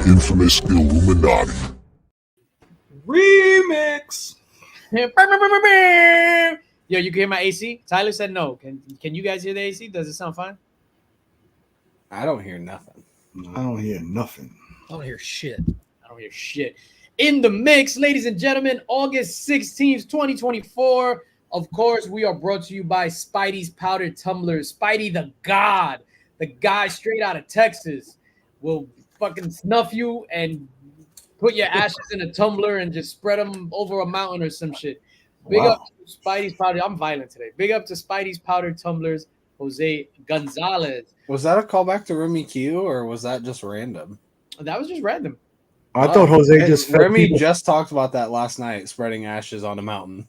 infamous Illuminati. Remix. Yo, you can hear my AC? Tyler said no. Can you guys hear the AC? Does it sound fine? I don't hear nothing. I don't hear nothing. I don't hear shit. I don't hear shit. In the mix, ladies and gentlemen, August 16th, 2024. Of course, we are brought to you by Spidey's Powdered Tumblers. Spidey the God, the guy straight out of Texas, will fucking snuff you and put your ashes in a tumbler and just spread them over a mountain or some shit. Big up to Spidey's Powder. I'm violent today. Big up to Spidey's Powdered Tumblers, Jose Gonzalez. Was that a callback to Remy Q or was that just random? That was just random. I thought Jose just fed Remy people. just talked about that last night, spreading ashes on a mountain.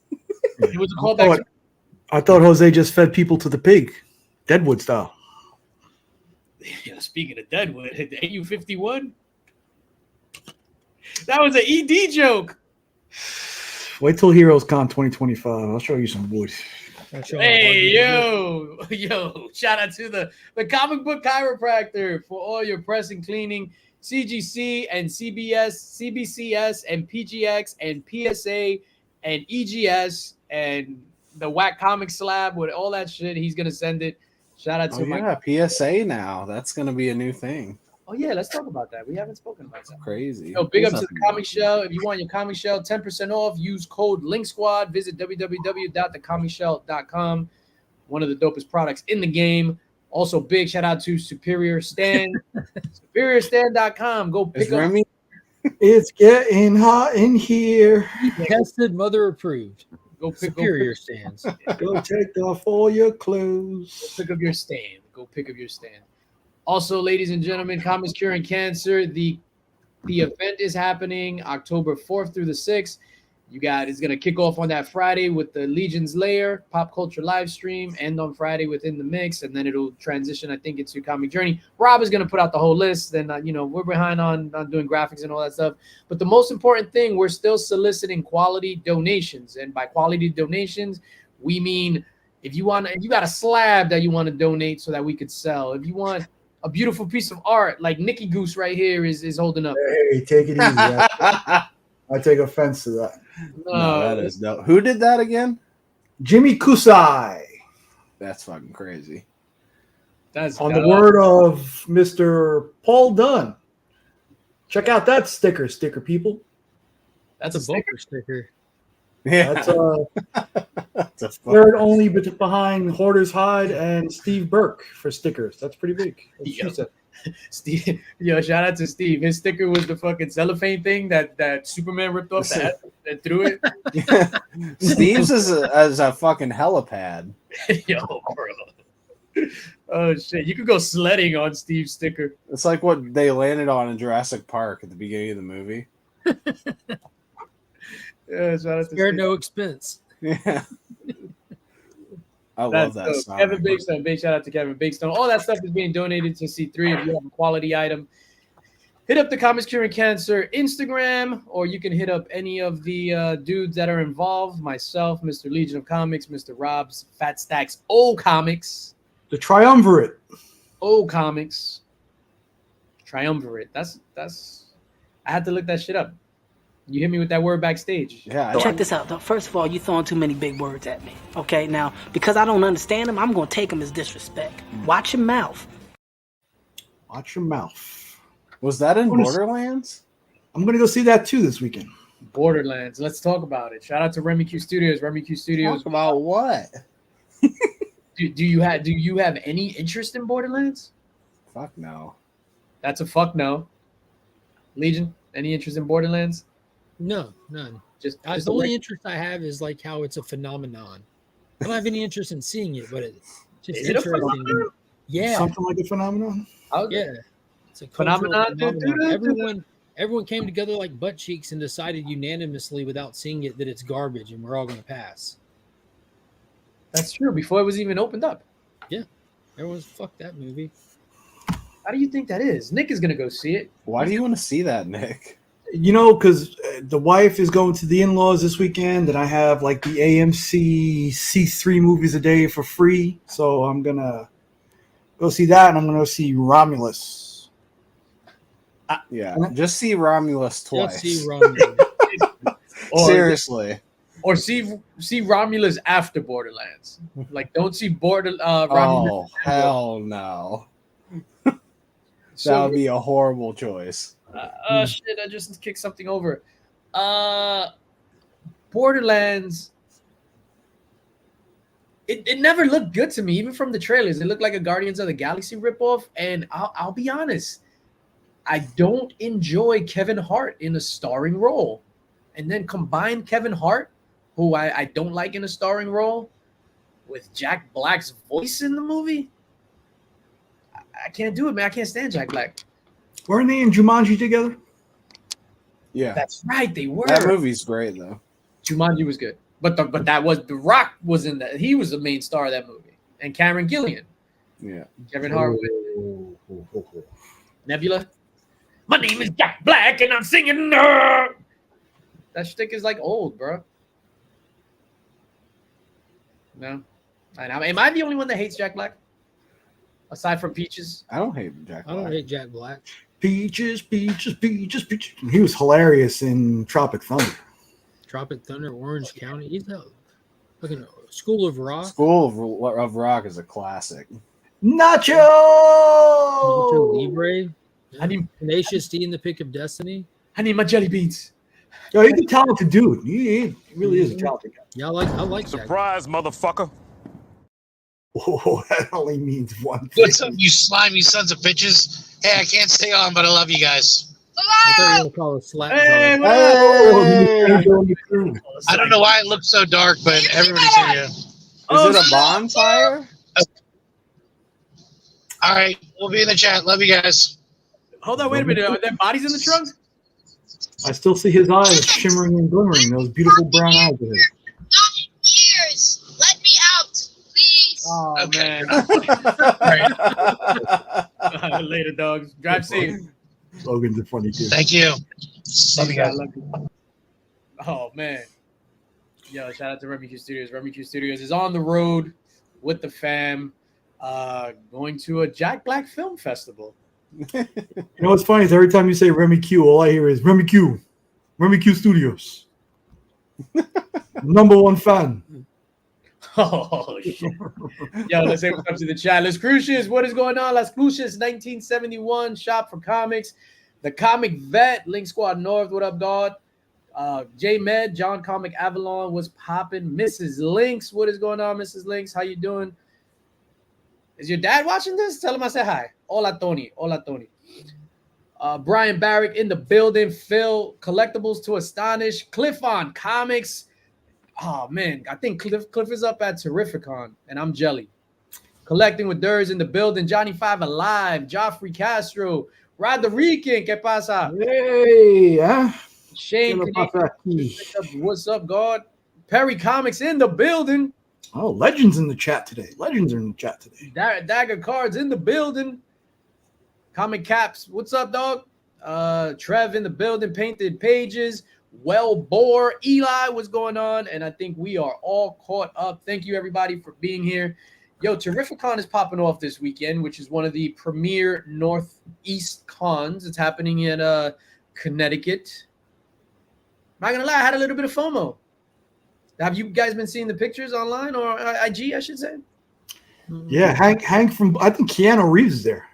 It was a callback. I thought Jose just fed people to the pig, Deadwood style. Yeah, speaking of Deadwood, the AU-51. That was an ED joke. Wait till Heroes Con 2025. I'll show you some wood. Hey, yo. Shout out to the comic book chiropractor for all your press and cleaning, CGC and CBS, CBCS and PGX and PSA and EGS and the Whack Comic Slab with all that shit. He's going to send it. Shout out to PSA now. That's going to be a new thing. Oh, yeah, let's talk about that. We haven't spoken about that. Crazy. Yo, big up to the Comic Shell. If you want your Comic Shell 10% off, use code LinkSquad. Visit www.thecomicshell.com. One of the dopest products in the game. Also, big shout out to Superior Stand. SuperiorStand.com. Go pick up. Remy? It's getting hot in here. Tested, mother approved. Go pick Superior Stands. Go take off all your clothes. Go pick up your stand. Go pick up your stand. Also, ladies and gentlemen, Comics Curing Cancer. The event is happening October 4th through the 6th. It's going to kick off on that Friday with the Legion's Lair pop culture live stream, and on Friday within the mix, and then it'll transition, I think, into Comic Journey. Rob is going to put out the whole list, and we're behind on doing graphics and all that stuff. But the most important thing, we're still soliciting quality donations, and by quality donations, we mean if you got a slab that you want to donate so that we could sell, if you want a beautiful piece of art like Nikki Goose right here is holding up. Hey, take it easy. I take offense to that. No, that is no. Who did that again? Jimmy Kusai. That's fucking crazy. That's on the word of Mr. Paul Dunn. Check out that sticker people. That's a sticker? bumper sticker. Yeah. That's third only behind Hoarder's Hide and Steve Burke for stickers. That's pretty big. Steve, shout out to Steve. His sticker was the fucking cellophane thing that Superman ripped off the head and threw it. Steve's is a fucking helipad. Yo, bro. Oh shit! You could go sledding on Steve's sticker. It's like what they landed on in Jurassic Park at the beginning of the movie. Yeah, shout out to Spare Steve. no expense. Yeah. I love that song. Kevin Big Stone. Big shout out to Kevin Big Stone. All that stuff is being donated to C3. If you have a quality item, hit up the Comics Curing Cancer Instagram, or you can hit up any of the dudes that are involved. Myself, Mr. Legion of Comics, Mr. Rob's Fat Stacks, O Comics. The Triumvirate. O Comics. Triumvirate. That's I had to look that shit up. You hit me with that word backstage. Yeah. Check this out, though. First of all, you're throwing too many big words at me. Okay, now, because I don't understand them, I'm going to take them as disrespect. Watch your mouth. Watch your mouth. Was that in Borderlands? I'm going to go see that too this weekend. Borderlands. Let's talk about it. Shout out to Remy Q Studios. Remy Q Studios. Talk about what? Do you have any interest in Borderlands? Fuck no. That's a fuck no. Legion, any interest in Borderlands? No, none. Just The only interest I have is like how it's a phenomenon. I don't have any interest in seeing it, but it's just Is it a interesting. phenomenon? Yeah. Something like a phenomenon? Yeah. It's a Phenomenon? Everyone came together like butt cheeks and decided unanimously without seeing it that it's garbage and we're all going to pass. That's true. Before it was even opened up. Yeah. Everyone's fuck that movie. How do you think that is? Nick is going to go see it. Why do you want to see that, Nick? Because the wife is going to the in-laws this weekend, and I have like the AMC C3 movies a day for free. So I'm going to go see that, and I'm going to see Romulus. Yeah, just see Romulus twice. Just see Romulus. Seriously. Or see Romulus after Borderlands. Like, don't see Romulus. Oh, hell no. That would be a horrible choice. Shit, I just kicked something over. Borderlands. It never looked good to me, even from the trailers. It looked like a Guardians of the Galaxy ripoff. And I'll be honest, I don't enjoy Kevin Hart in a starring role. And then combine Kevin Hart, who I don't like in a starring role, with Jack Black's voice in the movie. I can't do it, man. I can't stand Jack Black. Weren't they in Jumanji together? Yeah. That's right, they were. That movie's great, though. Jumanji was good. But that was The Rock was in that. He was the main star of that movie. And Cameron Gillian. Yeah. Kevin Hart. Nebula. My name is Jack Black and I'm singing. That shtick is like old, bro. No. Am I the only one that hates Jack Black? Aside from Peaches? I don't hate Jack Black. I don't hate Jack Black. Peaches. He was hilarious in Tropic Thunder. Tropic Thunder, Orange County. He's a fucking School of Rock. School of Rock is a classic. Nacho Libre. I need Tenacious D in the Pick of Destiny. I need my jelly beans. Yo, he's a talented dude. He really is a talented guy. Yeah, I like Surprise, motherfucker. Oh, that only means one thing. What's up, you slimy sons of bitches? Hey, I can't stay on, but I love you guys. I thought you were going to call it slap. Hey, Zone. I don't know why it looks so dark, but everybody's here. Is it a bonfire? All right, we'll be in the chat. Love you guys. Hold on, wait a minute. Are there bodies in the trunk? I still see his eyes shimmering and glimmering. Those beautiful brown eyes of his. 9 years. Let me out, please. Oh, Okay. man. Later, dogs. Drive safe. Logan's a funny kid. Thank you. Love you guys. Oh, man. Yo, shout out to Remy Q Studios. Remy Q Studios is on the road with the fam, going to a Jack Black Film Festival. You know what's funny is every time you say Remy Q, all I hear is Remy Q Studios. Number one fan. Oh, shit. Yo, let's say what's up to the chat. Las Cruces, what is going on? Las Cruces, 1971, shop for comics. The Comic Vet, Link Squad North, what up, God? J Med, John Comic Avalon was popping. Mrs. Links, what is going on, Mrs. Links? How you doing? Is your dad watching this? Tell him I said hi. Hola, Tony. Hola, Tony. Brian Barrick in the building. Phil, Collectibles to Astonish. Cliff on Comics. Oh, man. I think Cliff is up at Terrificon, and I'm jelly. Collecting with Durs in the building. Johnny 5 Alive. Joffrey Castro. Roderican. ¿Qué pasa? Hey, huh? Shane. What's up, God? Perry Comics in the building. Oh, Legends in the chat today. Legends are in the chat today. Dagger Cards in the building. Comic Caps. What's up, dog? Trev in the building. Painted Pages. Well Bore. Eli, what's going on? And I think we are all caught up. Thank you, everybody, for being here. Yo, Terrificon is popping off this weekend, which is one of the premier Northeast cons. It's happening in Connecticut. Not going to lie, I had a little bit of FOMO. Have you guys been seeing the pictures online or IG, I should say? Yeah, Hank from, I think Keanu Reeves is there.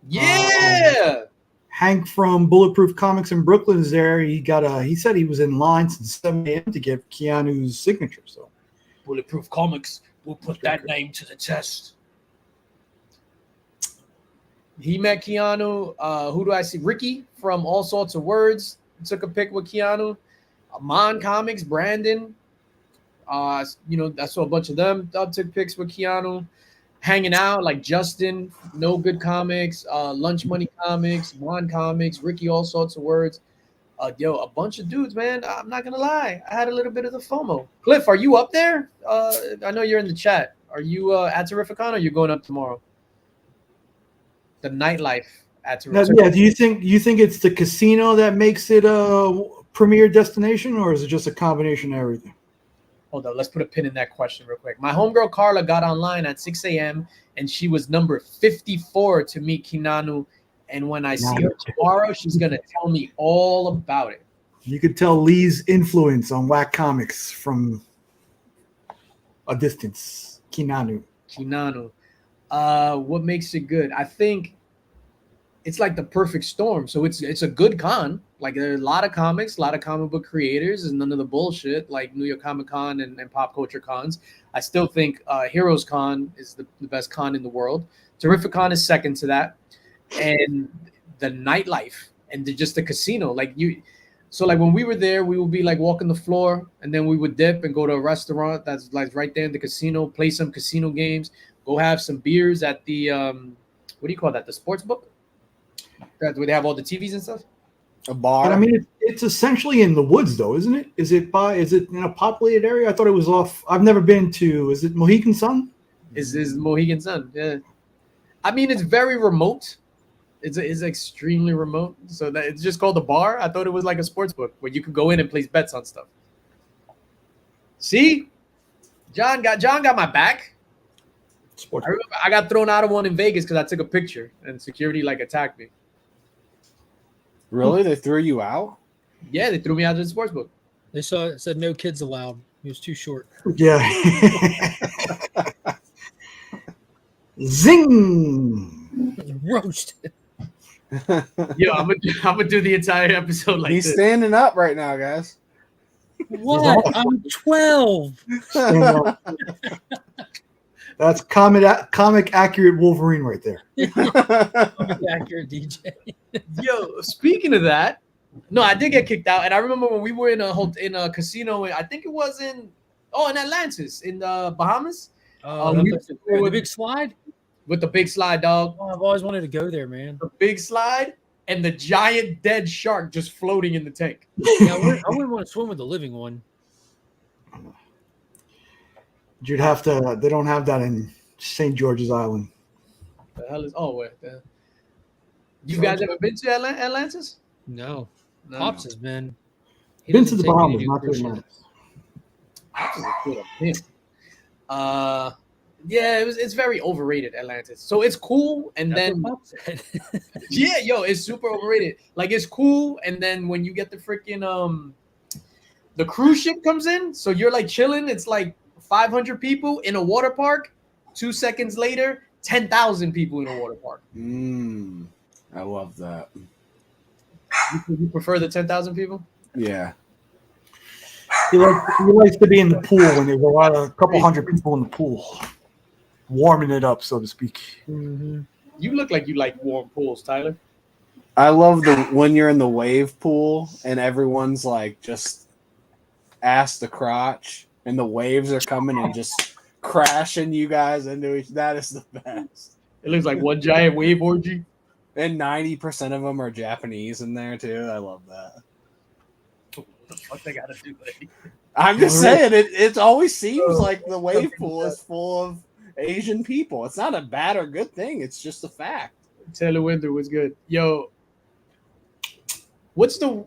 Yeah. Hank from Bulletproof Comics in Brooklyn is there. He said he was in line since 7 a.m. to get Keanu's signature. So Bulletproof Comics will put that name to the test. He met Keanu. Who do I see? Ricky from All Sorts of Words took a pic with Keanu. Amon Comics, Brandon. I saw a bunch of them took pics with Keanu, hanging out like Justin, No Good Comics, Lunch Money Comics, Juan Comics, Ricky, All Sorts of Words. A bunch of dudes, man. I'm not gonna lie, I had a little bit of the FOMO. Cliff, are you up there? I know you're in the chat. Are you at Terrificon or are you going up tomorrow? The nightlife at Terrificon. yeah, do you think it's the casino that makes it a premier destination, or is it just a combination of everything? Hold on, let's put a pin in that question real quick. My homegirl Carla got online at 6 a.m. and she was number 54 to meet Keanu And when I see her tomorrow, she's gonna tell me all about it. You could tell Lee's influence on whack comics from a distance. Kinanu. What makes it good? I think it's like the perfect storm. So it's a good con. Like there are a lot of comics, a lot of comic book creators, and none of the bullshit like New York Comic Con and pop culture cons. I still think Heroes Con is the best con in the world. Terrific Con is second to that. And the nightlife and just the casino. So like when we were there, we would be like walking the floor, and then we would dip and go to a restaurant that's like right there in the casino, play some casino games, go have some beers at the what do you call that? The sports book? That's where they have all the TVs and stuff. A bar. And I mean, it's essentially in the woods, though, isn't it? Is it in a populated area? I thought it was off. I've never been to. Is it Mohegan Sun? Is Mohegan Sun? Yeah. I mean, it's very remote. It's extremely remote. So that it's just called a bar. I thought it was like a sports book where you could go in and place bets on stuff. See, John got my back. Sports I remember I got thrown out of one in Vegas because I took a picture and security like attacked me. Really? They threw you out? Yeah, they threw me out of the sports book. They said no kids allowed. He was too short. Yeah. Zing. Roasted. Yo, I'm gonna do the entire episode like He's this. standing up right now, guys. What? I'm 12. That's comic accurate Wolverine right there. Accurate DJ. Yo, speaking of that, no, I did get kicked out, and I remember when we were in a casino. I think it was in Atlantis, in the Bahamas. The big slide. With the big slide, dog. Oh, I've always wanted to go there, man. The big slide and the giant dead shark just floating in the tank. Yeah, I wouldn't want to swim with the living one. You'd have to. They don't have that in St. George's Island. The hell is where? You guys ever been to Atlantis? No. No. Pops has been. He Been to doesn't the take me Bahamas, do not to cruise Atlantis. Pops is a good up him. Yeah, it's very overrated, Atlantis. So it's cool, and That's then what Pop said. yeah, yo, it's super overrated. Like it's cool, and then when you get the freaking the cruise ship comes in, so you're like chilling. It's like 500 people in a water park. 2 seconds later, 10,000 people in a water park. I love that. You prefer the 10,000 people? Yeah. He likes to be in the pool when there's a couple hundred people in the pool, warming it up, so to speak. Mm-hmm. You look like you like warm pools, Tyler. I love when you're in the wave pool and everyone's like just ass to crotch and the waves are coming and just crashing you guys into each. That is the best. It looks like one giant wave orgy. And 90% of them are Japanese in there too. I love that. What the fuck they gotta do? Buddy? I'm just saying it always seems like the wave pool is full of Asian people. It's not a bad or good thing. It's just a fact. Taylor Winder was good. Yo, what's the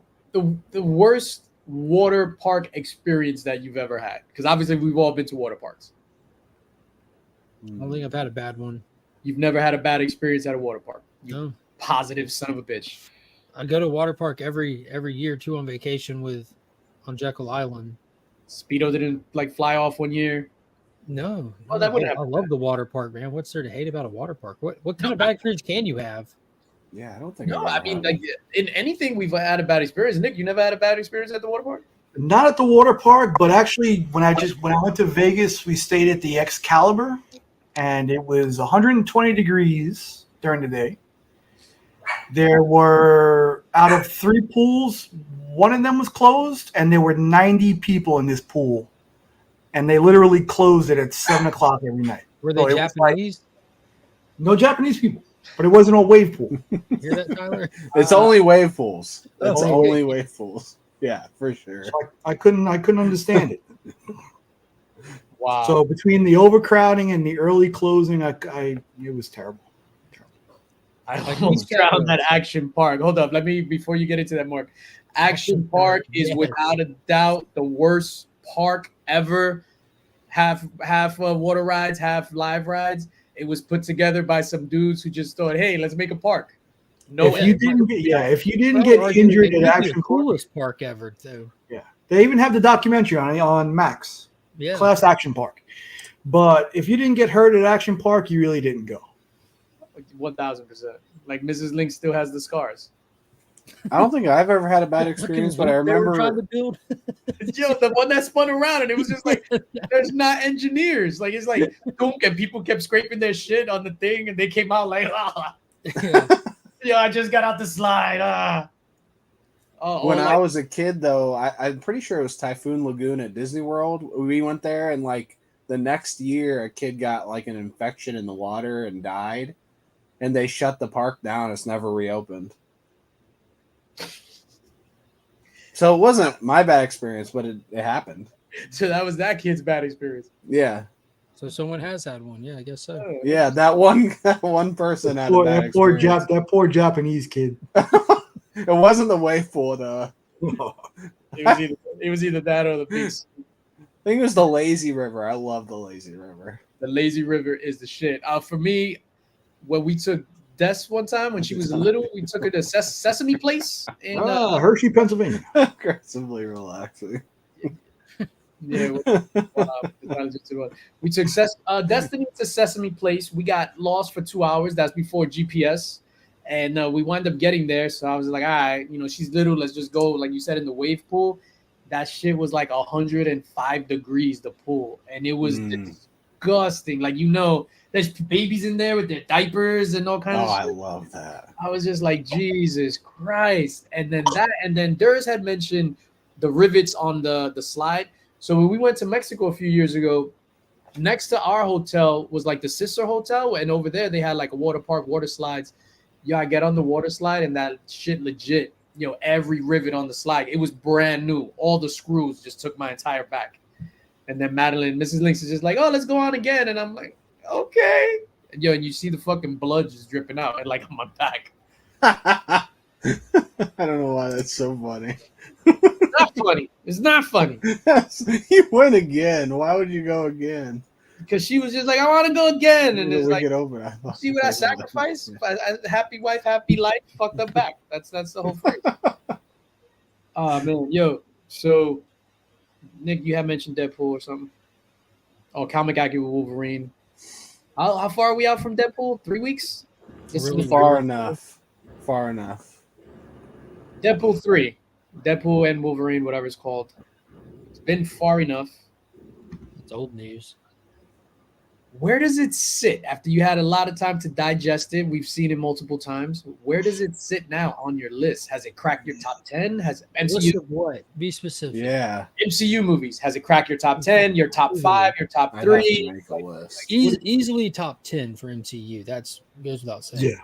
worst water park experience that you've ever had? Because obviously we've all been to water parks. I don't think I've had a bad one. You've never had a bad experience at a water park. You No. positive son of a bitch. I go to a water park every year too on vacation on Jekyll Island. Speedo didn't like fly off one year. No. Oh, that wouldn't I love the water park, man. What's there to hate about a water park? What kind of bad experience can you have? Yeah, I don't think. No, I've I ever mean had like in anything we've had a bad experience. Nick, you never had a bad experience at the water park? Not at the water park, but actually when I went to Vegas, we stayed at the Excalibur, and it was 120 degrees during the day. There were, out of 3 pools, one of them was closed, and there were 90 people in this pool, and they literally closed it at 7 o'clock every night. Were So they it was like- Japanese? no Japanese people, but it wasn't a wave pool. Hear that, Tyler? It's only wave pools. It's okay. only wave pools. Yeah, for sure. So I couldn't understand it. Wow. So between the overcrowding and the early closing, it was terrible. I Like almost these drowned guys- that Action Park. Hold up, before you get into that, Mark. Action Park is yes. without a doubt the worst park ever. Half water rides, half live rides. It was put together by some dudes who just thought, "Hey, let's make a park." No, if you didn't People get are arguing injured it at may be the Action Park, coolest park ever, though. yeah, they even have the documentary on Max, Yeah. Class Action Park. But if you didn't get hurt at Action Park, you really didn't go. 1,000%. Like Mrs. Link still has the scars. I don't think I've ever had a bad Fucking experience, but I loop they were trying remember to build. Yo, the one that spun around and it was just like there's not engineers. Like it's like dunk, and people kept scraping their shit on the thing and they came out like Yeah. yo, I just got out the slide. when I was a kid, though, I'm pretty sure it was Typhoon Lagoon at Disney World. We went there, and like the next year, a kid got like an infection in the water and died, and they shut the park down. It's never reopened. So it wasn't my bad experience, but it happened. So that was that kid's bad experience. Yeah, So someone has had one. Yeah, I guess so. yeah. That one person had a bad experience. That poor Japanese kid. It wasn't the wave pool, though. It was either that or the big. I think it was the lazy river. I love the lazy river. The lazy river is the shit. For me, when we took Des one time when she was little, we took her to Sesame Place in Hershey, Pennsylvania. Aggressively relaxing. yeah. We took Destiny to Sesame Place. We got lost for 2 hours. That's before GPS, and we wound up getting there. So I was like, all right, she's little. Let's just go. Like you said, in the wave pool, that shit was like 105 degrees. The pool, and it was disgusting. Like there's babies in there with their diapers and all kinds of shit. I love that. I was just like, Jesus Christ. And then Durs had mentioned the rivets on the slide. So when we went to Mexico a few years ago, next to our hotel was like the sister hotel. And over there, they had like a water park, water slides. Yeah, I get on the water slide and that shit legit, every rivet on the slide, it was brand new. All the screws just took my entire back. And then Mrs. Lynx is just like, oh, let's go on again. And I'm like, okay. And you see the fucking blood just dripping out and like on my back. I don't know why that's so funny. Not funny. It's not funny. You went again. Why would you go again? Because she was just like, I want to go again. And it's like, over. see what I sacrifice? Happy wife, happy life, fucked up back. That's the whole phrase. Oh, man. Yo, so, Nick, you had mentioned Deadpool or something. Oh, comic accurate with Wolverine. How far are we out from Deadpool? 3 weeks? Really far enough. Far enough. Deadpool 3. Deadpool and Wolverine, whatever it's called. It's been far enough. It's old news. Where does it sit after you had a lot of time to digest it? We've seen it multiple times. Where does it sit now on your list? Has it cracked your top 10? Has it List MCU? of what? Be specific. Yeah. MCU movies. Has it cracked your top 10, your top 5, your top I'd have to 3? make a list. Easily top 10 for MCU. That's goes without saying. Yeah,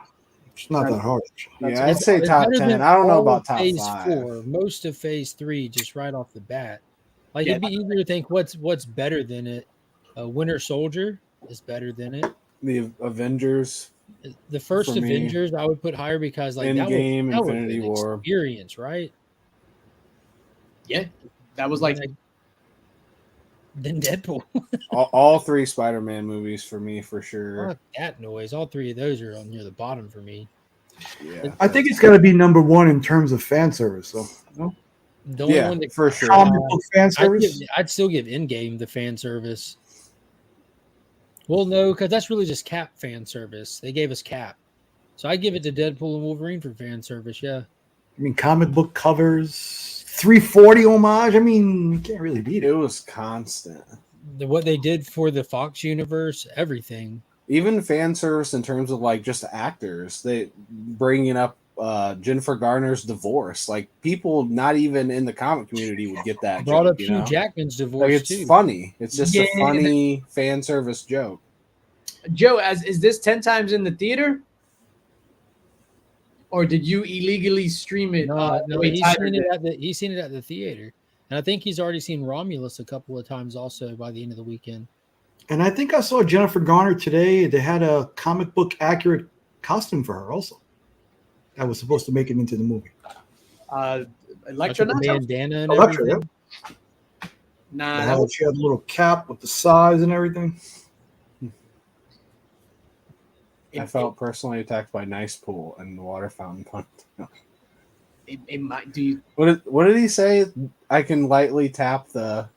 it's not that hard. Yeah, I'd say It's top better 10. than I don't know all about of top phase 5. 4, most of phase 3, just right off the bat. Like Yeah. it'd be easier to think what's better than it. Winter Soldier is better than it. The Avengers. The first For me, Avengers I would put higher because like Endgame, that was Infinity an War. experience, right? Yeah. That was like Then Deadpool. all 3 Spider-Man movies for me, for sure. Fuck that noise. All 3 of those are on near the bottom for me. Yeah, I think it's got to be number one in terms of fan service. So, The only one that for sure. comic book fan service. I'd still give Endgame the fan service. Well, no, because that's really just Cap fan service. They gave us Cap. So I give it to Deadpool and Wolverine for fan service, yeah. I mean, comic book covers, 340 homage. I mean, you can't really beat It it. was constant. What they did for the Fox universe, everything. Even fan service in terms of like just actors, they bringing up Jennifer Garner's divorce. Like people not even in the comic community would get that. Brought joke, up you Hugh know? Jackman's divorce, Like it's too. funny. It's just a Yeah. funny fan service joke. Joe, is this 10 times in the theater? Or did you illegally stream it? No, the way he's Tyler seen, it did? he's seen it at the theater. And I think he's already seen Romulus a couple of times also by the end of the weekend. And I think I saw Jennifer Garner today. They had a comic book accurate costume for her also. That was supposed to make it into the movie. Electra, Like with the bandana and Electra, everything. Nah, She had a little cap with the size and everything. I felt personally attacked by Nice Pool and the water fountain punch. It might do you. What did he say? I can lightly tap the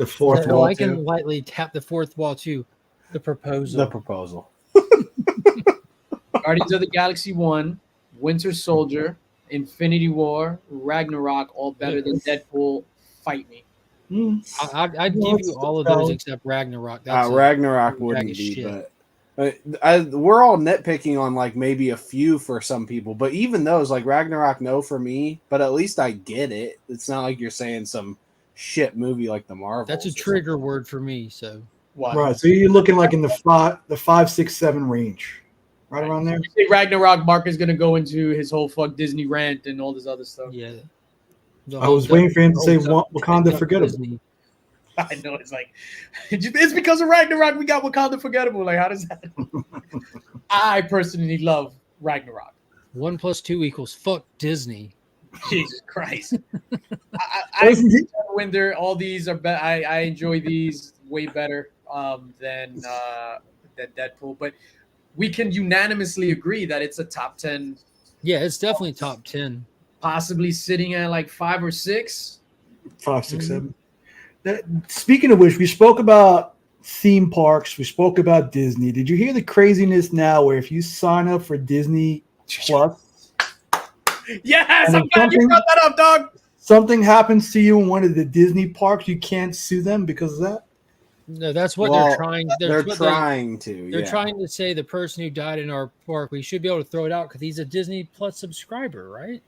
fourth No, wall I can too. lightly tap the fourth wall too. The proposal. the proposal. Guardians of the Galaxy 1, Winter Soldier, Infinity War, Ragnarok, all better than Deadpool. Fight me. I'd No, give you it's all of still those valid. except Ragnarok. That's a Ragnarok bag wouldn't of be, shit. but we're all nitpicking on like maybe a few for some people. But even those, like Ragnarok, no for me. But at least I get it. It's not like you're saying some shit movie like the Marvels. That's a trigger word for me. So What? Right. So you're looking like in the 5, 6, 7 range, right around there. You say Ragnarok, Mark is gonna go into his whole fuck Disney rant and all this other stuff. yeah, I was waiting for him to say Wakanda Disney. Forgettable. I know it's like it's because of Ragnarok we got Wakanda Forgettable. Like, how does that? I personally love Ragnarok. 1 + 2 = fuck Disney. Jesus Christ! I Winter. All these are better. I enjoy these way better than Deadpool. But we can unanimously agree that it's a top 10. Yeah, it's definitely top 10. Possibly sitting at like 5 or 6. 5, 6, 7. Speaking of which, we spoke about theme parks. We spoke about Disney. Did you hear the craziness now where if you sign up for Disney Plus, Yes, and I'm glad you brought that up, dog. something happens to you in one of the Disney parks, you can't sue them because of that? No, that's what they're trying. They're trying to. They're trying to say the person who died in our park, we should be able to throw it out because he's a Disney Plus subscriber, right?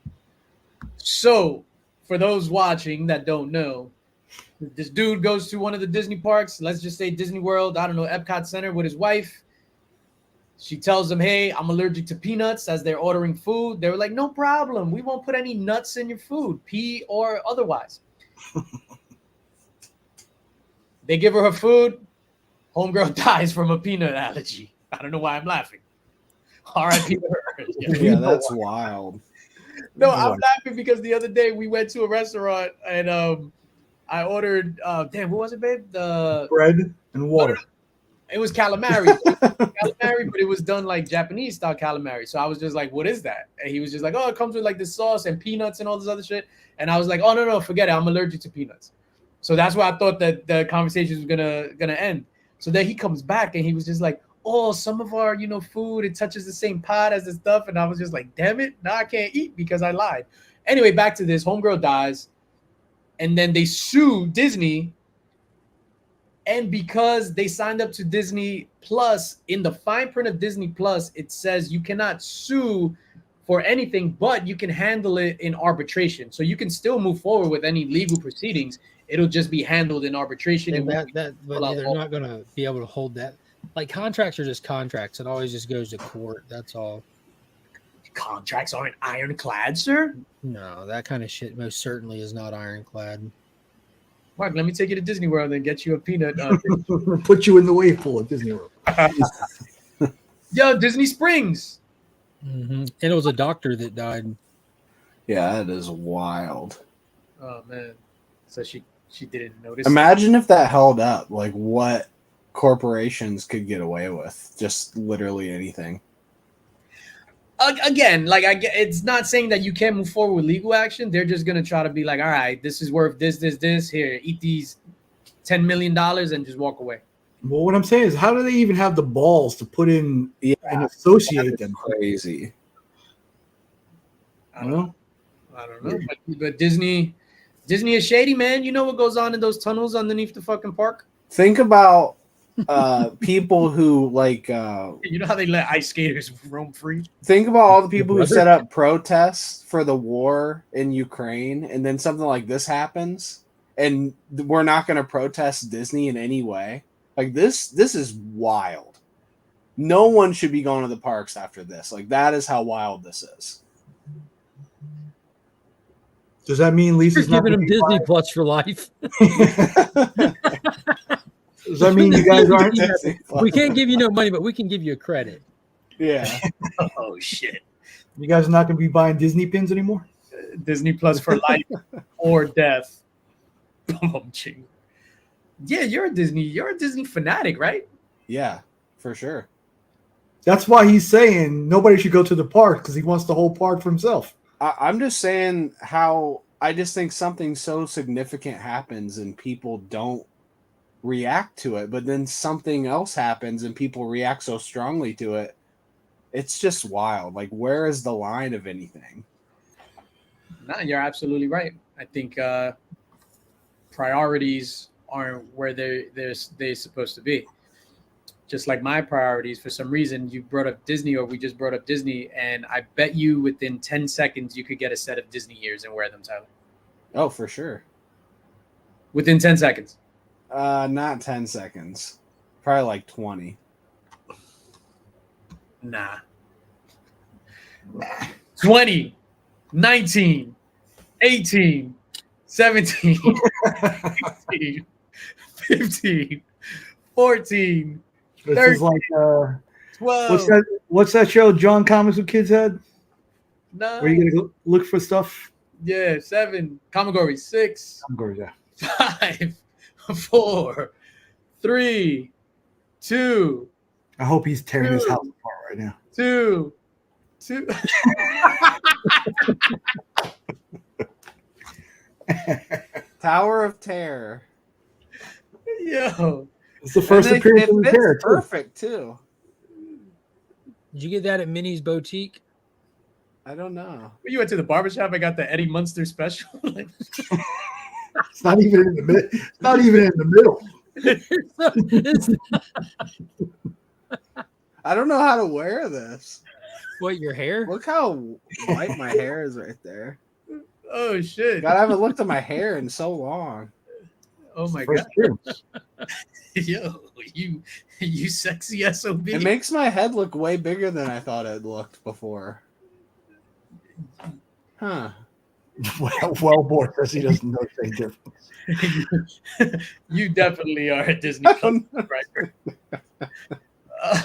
So, for those watching that don't know, this dude goes to one of the Disney parks. Let's just say Disney World. I don't know, Epcot Center with his wife. She tells him, "Hey, I'm allergic to peanuts." As they're ordering food, they were like, "No problem. We won't put any nuts in your food, pea or otherwise." They give her food. Homegirl dies from a peanut allergy. I don't know why I'm laughing. R.I.P. to her. Yeah, that's wild. No, I'm laughing because the other day we went to a restaurant and I ordered what was it, babe? The bread and water. It was calamari. Calamari, but it was done like Japanese style calamari. So I was just like, what is that? And he was just like, oh, it comes with like this sauce and peanuts and all this other shit. And I was like, oh no, forget it. I'm allergic to peanuts. So that's why I thought that the conversation was gonna end. So then he comes back and he was just like, oh, some of our, food, it touches the same pot as the stuff. And I was just like, damn it, now I can't eat because I lied. Anyway, back to this. Homegirl dies. And then they sue Disney. And because they signed up to Disney Plus, in the fine print of Disney Plus, it says you cannot sue for anything, but you can handle it in arbitration. So you can still move forward with any legal proceedings. It'll just be handled in arbitration. And but they're not going to be able to hold that. Like, contracts are just contracts. It always just goes to court. That's all. Contracts aren't ironclad, sir. No, that kind of shit most certainly is not ironclad. Mark, let me take you to Disney World and get you a peanut. Put you in the wave pool at Disney World. Yo, Disney Springs. Mm-hmm. And it was a doctor that died. Yeah, that is wild. Oh man, so she didn't notice. Imagine if that held up. Like what corporations could get away with? Just literally anything. Again, like it's not saying that you can't move forward with legal action. They're just gonna try to be like, all right, this is worth this. Here, eat these $10 million and just walk away. Well, what I'm saying is, how do they even have the balls to put in and associate them? Crazy. I don't know. But Disney is shady, man. You know what goes on in those tunnels underneath the fucking park? Think about people who like you know how they let ice skaters roam free? Think about all the people who set up protests for the war in Ukraine, and then something like this happens, and we're not going to protest Disney in any way. Like this is wild. No one should be going to the parks after this. Like that is how wild this is. Does that mean Lisa's You're not giving them Disney Plus for life? Does that mean you guys aren't? We can't give you no money, but we can give you a credit. Yeah. Oh shit! You guys are not going to be buying Disney pins anymore? Disney Plus for life or death. Yeah, you're a Disney fanatic, right? Yeah, for sure. That's why he's saying nobody should go to the park because he wants the whole park for himself. I'm just saying how I just think something so significant happens and people don't react to it, but then something else happens and people react so strongly to it. It's just wild. Like, where is the line of anything? No, you're absolutely right. I think priorities aren't where they're supposed to be. Just like my priorities, for some reason, you brought up Disney, or we just brought up Disney, and I bet you within 10 seconds you could get a set of Disney ears and wear them, Tyler. Oh, for sure. Within 10 seconds. Not 10 seconds. Probably like 20. Nah. 20, 19, 18, 17, 16, 15, 14, This 13, is like 12, what's that show John Comics with Kids had? 9, Where you gonna go look for stuff? yeah, 7, Kamigori, 6, I'm going, yeah. 5, 4, 3, 2, I hope he's tearing his house apart right now. 2. Tower of Terror. Yo. It's the first And appearance of it the fits terror. perfect too. Did you get that at Minnie's Boutique? I don't know. When you went to the barbershop, I got the Eddie Munster special. It's not even in the middle. It's not even in the middle. I don't know how to wear this. What, your hair? Look how white my hair is right there. Oh shit! God, I haven't looked at my hair in so long. Oh my First god! appearance. Yo, you sexy SOB. It makes my head look way bigger than I thought it looked before. Huh. Well, boy, because he doesn't know any difference. You definitely are a Disney subscriber.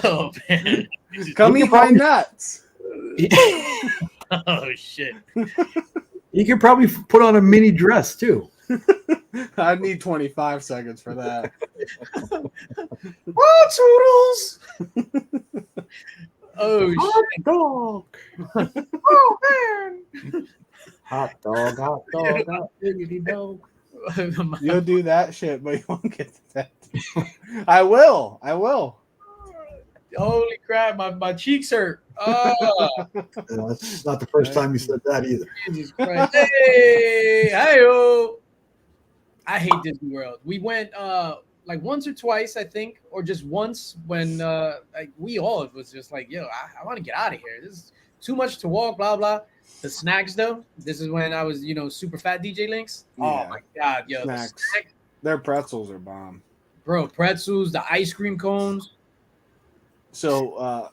Oh man! Come eat my nuts. Oh shit! You could probably put on a mini dress too. I need 25 seconds for that. Oh, Toodles! Oh Hot shit! dog. Oh man. Hot dog, hot diggity dog. You'll do that shit, but you won't get to that. I will. Holy crap! My cheeks hurt. Oh, That's not the first time you said that either. Jesus Christ! Hey, hi-yo. I hate Disney World. We went like once or twice, I think, or just once when like we all was just like, yo, I want to get out of here. This is too much to walk, blah blah. The snacks though, this is when I was, super fat DJ Links. Yeah. Oh my god, yo, Snacks. the snack, Their pretzels are bomb. bro, pretzels, the ice cream cones. So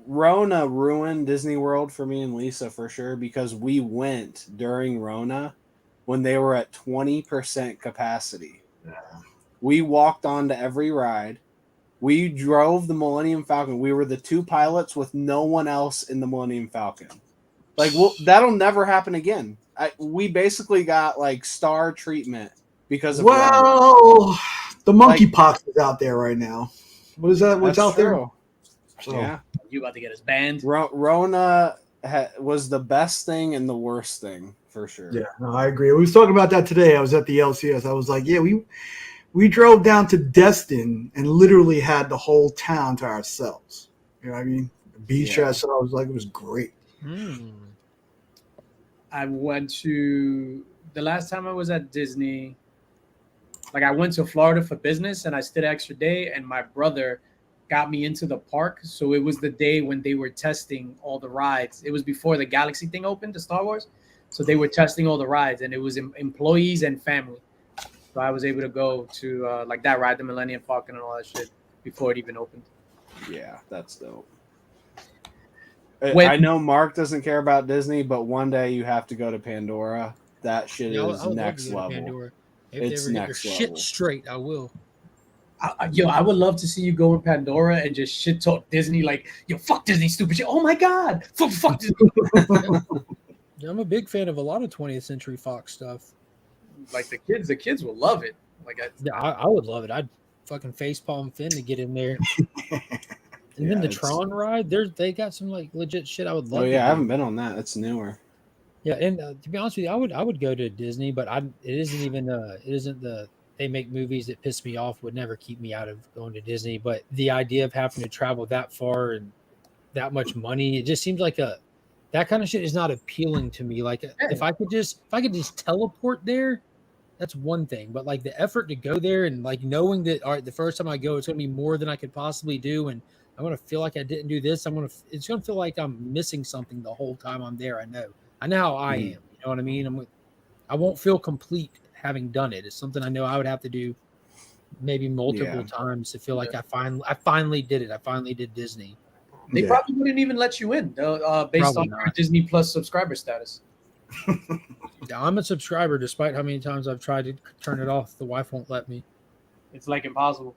Rona ruined Disney World for me and Lisa for sure, because we went during Rona when they were at 20% capacity. Yeah. We walked onto every ride. We drove the Millennium Falcon. We were the two pilots with no one else in the Millennium Falcon. Like, that'll never happen again. We basically got like star treatment because of Rona. Well, the monkeypox is out there right now. What is that? What's That's out there? true. So, Yeah. You about to get us banned? Rona was the best thing and the worst thing for sure. yeah, no, I agree. We was talking about that today. I was at the LCS. I was like, yeah, we drove down to Destin and literally had the whole town to ourselves. You know what I mean? The beach to ourselves. Like, it was great. I went to the last time I was at Disney. Like, I went to Florida for business and I stayed an extra day, and my brother got me into the park. So it was the day when they were testing all the rides. It was before the Galaxy thing opened, the Star Wars. So they were testing all the rides, and it was employees and family. So I was able to go to like that ride, the Millennium Falcon and all that shit before it even opened. Yeah, that's dope. When- I know Mark doesn't care about Disney, but one day you have to go to Pandora. That shit Yeah, I is would love next to go to level. Pandora. If It's they ever get their next shit level. straight, I will. I would love to see you go in Pandora and just shit talk Disney, like, yo, fuck Disney, stupid shit. Oh my god, fuck Disney. Yeah, I'm a big fan of a lot of 20th Century Fox stuff. Like the kids will love it. Like Yeah, I would love it. I'd fucking facepalm Finn to get in there. And then the it's- Tron ride, they got some like legit shit I would love. Oh to yeah, I do. haven't been on that. It's newer. Yeah, and to be honest with you, I would go to Disney, but it isn't the they make movies that piss me off would never keep me out of going to Disney. But the idea of having to travel that far and that much money, it just seems like that kind of shit is not appealing to me. Like if I could just teleport there, that's one thing. But like the effort to go there and like knowing that all right, the first time I go, it's gonna be more than I could possibly do, and I'm gonna feel like I didn't do this. It's gonna feel like I'm missing something the whole time I'm there. I know how I am. You know what I mean? I won't feel complete having done it. It's something I know I would have to do maybe multiple times to feel like I finally did it. I finally did Disney. They probably wouldn't even let you in based Probably on your not. Disney Plus subscriber status. Yeah, I'm a subscriber despite how many times I've tried to turn it off. The wife won't let me. It's like impossible.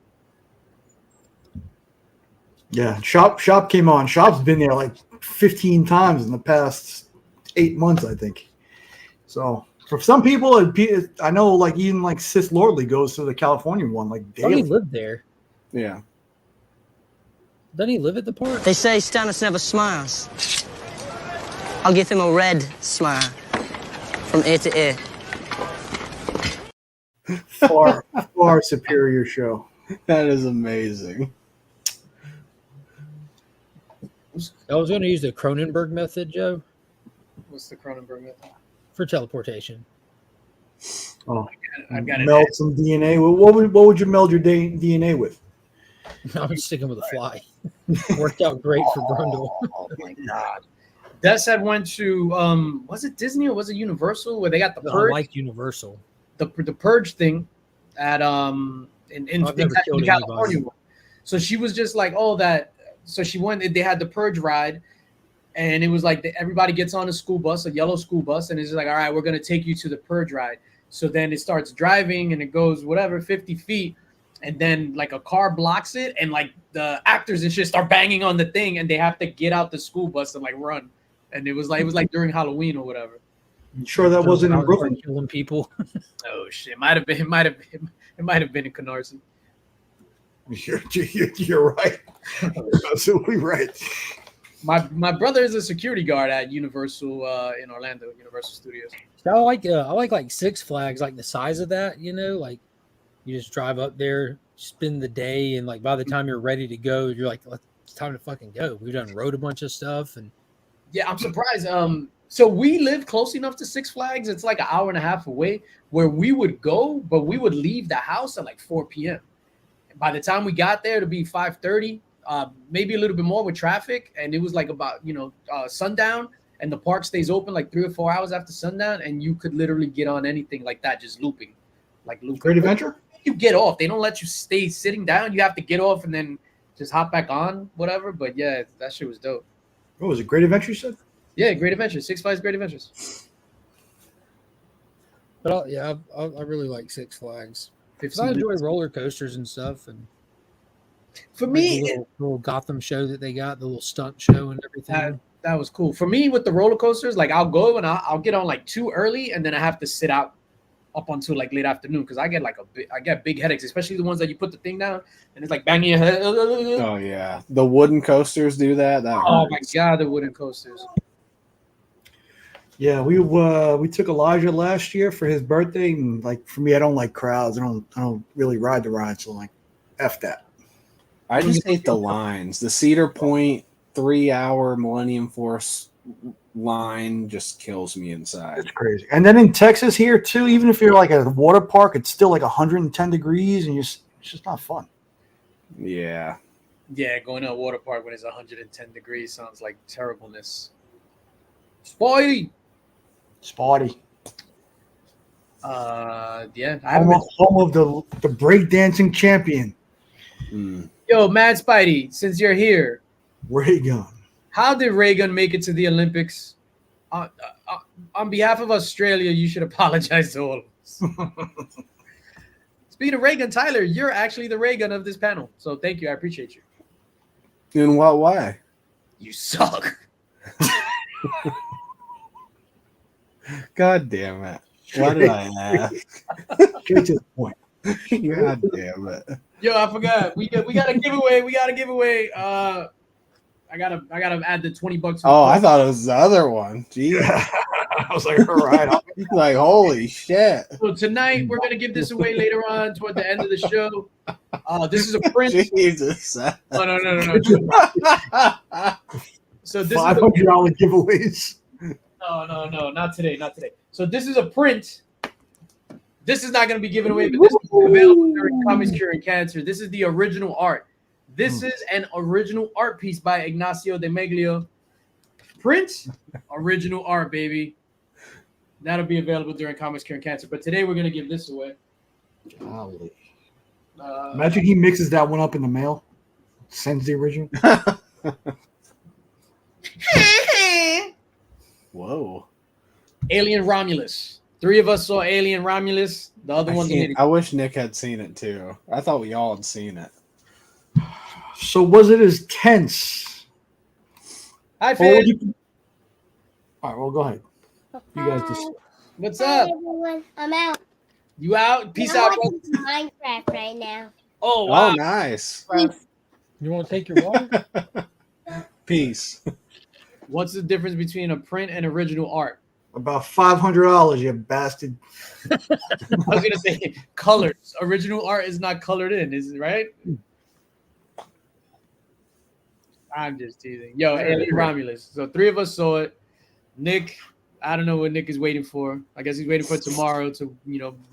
Yeah, Shop came on. Shop's been there like 15 times in the past 8 months, I think. So for some people, I know like even like Sis Lordley goes to the California one like Doesn't he daily. live there? Yeah. Doesn't he live at the park? They say Stannis never smiles. I'll give him a red smile from ear to ear. Far superior show. That is amazing. I was going to use the Cronenberg method, Joe, What's the Cronenberg method? for teleportation. Oh, I've got it. meld some DNA. What would you meld your DNA with? I was sticking with a fly. Worked out great for Brundle. Oh my god. Des had went to was it Disney or was it Universal where they got the I purge like Universal. the purge thing at in I've never killed California. anybody. So she was just like, oh, that. So she went. They had the purge ride, and it was like everybody gets on a school bus, a yellow school bus, and it's just like, all right, we're gonna take you to the purge ride. So then it starts driving, and it goes whatever 50 feet, and then like a car blocks it, and like the actors and shit start banging on the thing, and they have to get out the school bus and like run. And it was like during Halloween or whatever. You sure that wasn't in Brooklyn? Killing people. Oh shit! It might have been in Canarsie. You're right. You're absolutely right. My brother is a security guard at Universal in Orlando, Universal Studios. I like Six Flags, like the size of that. You know, like you just drive up there, spend the day, and like by the time you're ready to go, you're like, it's time to fucking go. We've done rode a bunch of stuff, and Yeah, I'm surprised. So we live close enough to Six Flags. It's like an hour and a half away where we would go, but we would leave the house at like 4 p.m. By the time we got there to be 5:30, maybe a little bit more with traffic. And it was like about, sundown, and the park stays open like 3 or 4 hours after sundown. And you could literally get on anything like that, just looping. Great Adventure? You get off. They don't let you stay sitting down. You have to get off and then just hop back on, whatever. But yeah, that shit was dope. What was it? Great Adventure, you said? Yeah, Great Adventures. Six Flags Great Adventures. but I really like Six Flags. Because I enjoy roller coasters and stuff, and For like me, the little Gotham show that they got, the little stunt show and everything. that was cool. For me, with the roller coasters, like I'll go and I'll get on like too early, and then I have to sit out up until like late afternoon because I get big headaches, especially the ones that you put the thing down and it's like banging your head. Oh yeah, the wooden coasters do that. Oh my god, the wooden coasters. Yeah, we took Elijah last year for his birthday, and like for me, I don't like crowds. I don't really ride the ride, so like, F that. I just hate the lines. The Cedar Point 3-hour Millennium Force line just kills me inside. It's crazy. And then in Texas here too, even if you're like at a water park, it's still like 110 degrees, and it's just not fun. Yeah. Yeah, going to a water park when it's 110 degrees sounds like terribleness. Spidey. Yeah, I haven't been. Home of the breakdancing champion, Yo, Mad Spidey, since you're here, Reagan. how did Reagan make it to the Olympics? On behalf of Australia, you should apologize to all of us. Speaking of Reagan, Tyler, you're actually the Reagan of this panel. So thank you. I appreciate you. In what way? You suck. God damn it. Why did I ask? Get to the point. God damn it. Yo, I forgot. We got a giveaway. We got a giveaway. I gotta add the $20. Oh, I thought it was the other one. Jeez. I was like, all right. Like, holy shit. So tonight we're gonna give this away later on toward the end of the show. This is a print. Jesus. No. So this is $500 giveaways. no, not today. So this is a print. This is not going to be given away, but this is available during Comics Curing Cancer. This is the original art. This is an original art piece by Ignacio de Meglio. Print, original art, baby. That'll be available during Comics Curing Cancer. But today we're going to give this away. Golly. Imagine he mixes that one up in the mail, sends the original. Whoa. Alien Romulus. 3 of us saw Alien Romulus. The other one's I wish Nick had seen it too. I thought we all had seen it. So was it as tense? Hi, Finn. All right, well, go ahead. You guys just. What's up? Everyone, I'm out. You out? Peace I'm out, bro. watching Minecraft right now. Oh, wow. Oh, nice. You want to take your water? Peace. What's the difference between a print and original art? About $500, you bastard. I was going to say colors. Original art is not colored in, is it right? I'm just teasing. Yo, Alien Romulus. So 3 of us saw it. Nick, I don't know what Nick is waiting for. I guess he's waiting for tomorrow to,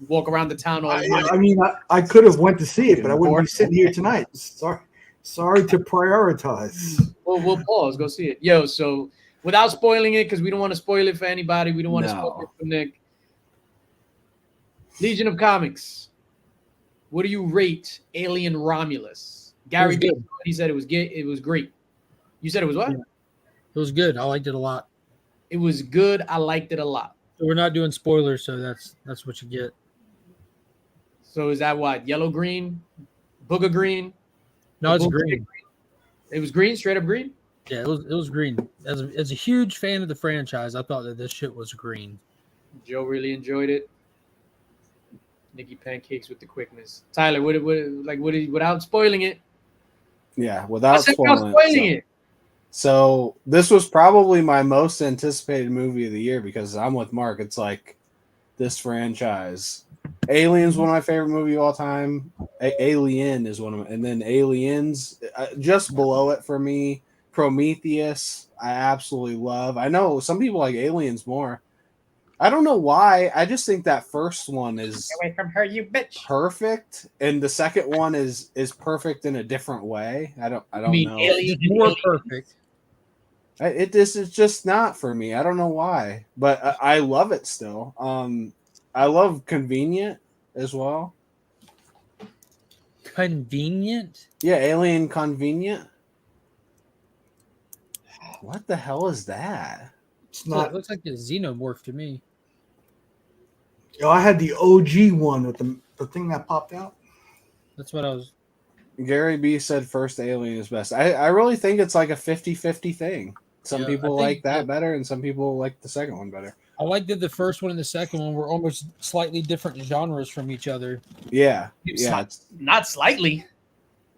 walk around the town all night. I mean, I could have went to see it, but I wouldn't be sitting here tonight. Sorry to prioritize. Well, we'll pause. Go see it. Yo, so without spoiling it, because we don't want to spoil it for anybody. We don't want to spoil it for Nick. Legion of Comics. What do you rate Alien Romulus? Gary did. He said it was great. You said it was what? Yeah. It was good. I liked it a lot. It was good. I liked it a lot. So we're not doing spoilers, so that's what you get. So is that what? Yellow, green, booger green? No, it's green. It was green, straight up green? Yeah, it was green. As a huge fan of the franchise, I thought that this shit was green. Joe really enjoyed it. Nikki pancakes with the quickness. Tyler, without spoiling it? Yeah, without spoiling it. So this was probably my most anticipated movie of the year because I'm with Mark. It's like this franchise. Alien's one of my favorite movies of all time. Alien is one of them. And then Aliens, just below it for me. Prometheus, I absolutely love. I know some people like Aliens more. I don't know why. I just think that first one is away from her, you bitch. Perfect, and the second one is perfect in a different way. I don't know. It's more perfect. This is just not for me. I don't know why, but I love it still. I love Convenient as well. Convenient? Yeah, Alien Convenient. What the hell is that? It's not. It looks like a xenomorph to me. I had the OG one with the thing that popped out. That's what I was. Gary B said first Alien is best. I really think it's like a 50-50 thing. Some people like that better, and some people like the second one better. I like that the first one and the second one were almost slightly different genres from each other. Yeah, it's not slightly.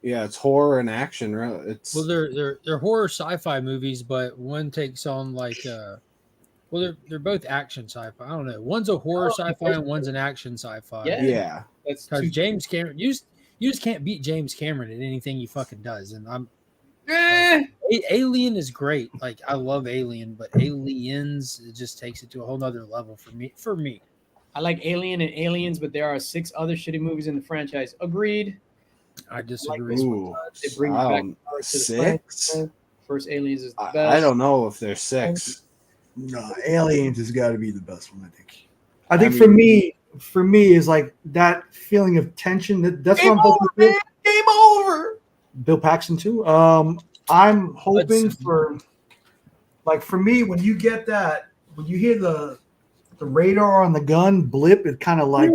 Yeah, it's horror and action. It's they're horror sci-fi movies, but one takes on they're both action sci-fi. I don't know. One's a horror sci-fi and one's an action sci-fi. Yeah. That's because James Cameron. You just can't beat James Cameron at anything he fucking does. And Alien is great. Like I love Alien, but Aliens it just takes it to a whole nother level for me. I like Alien and Aliens, but there are 6 other shitty movies in the franchise. Agreed. I disagree. They bring back 6. First Aliens is the best. I don't know if there's 6. No, Aliens has got to be the best one. I think for me is like that feeling of tension. That's what I'm hoping for. Game over. Bill Paxton too. I'm hoping for me when you get that when you hear the radar on the gun blip, it kind of like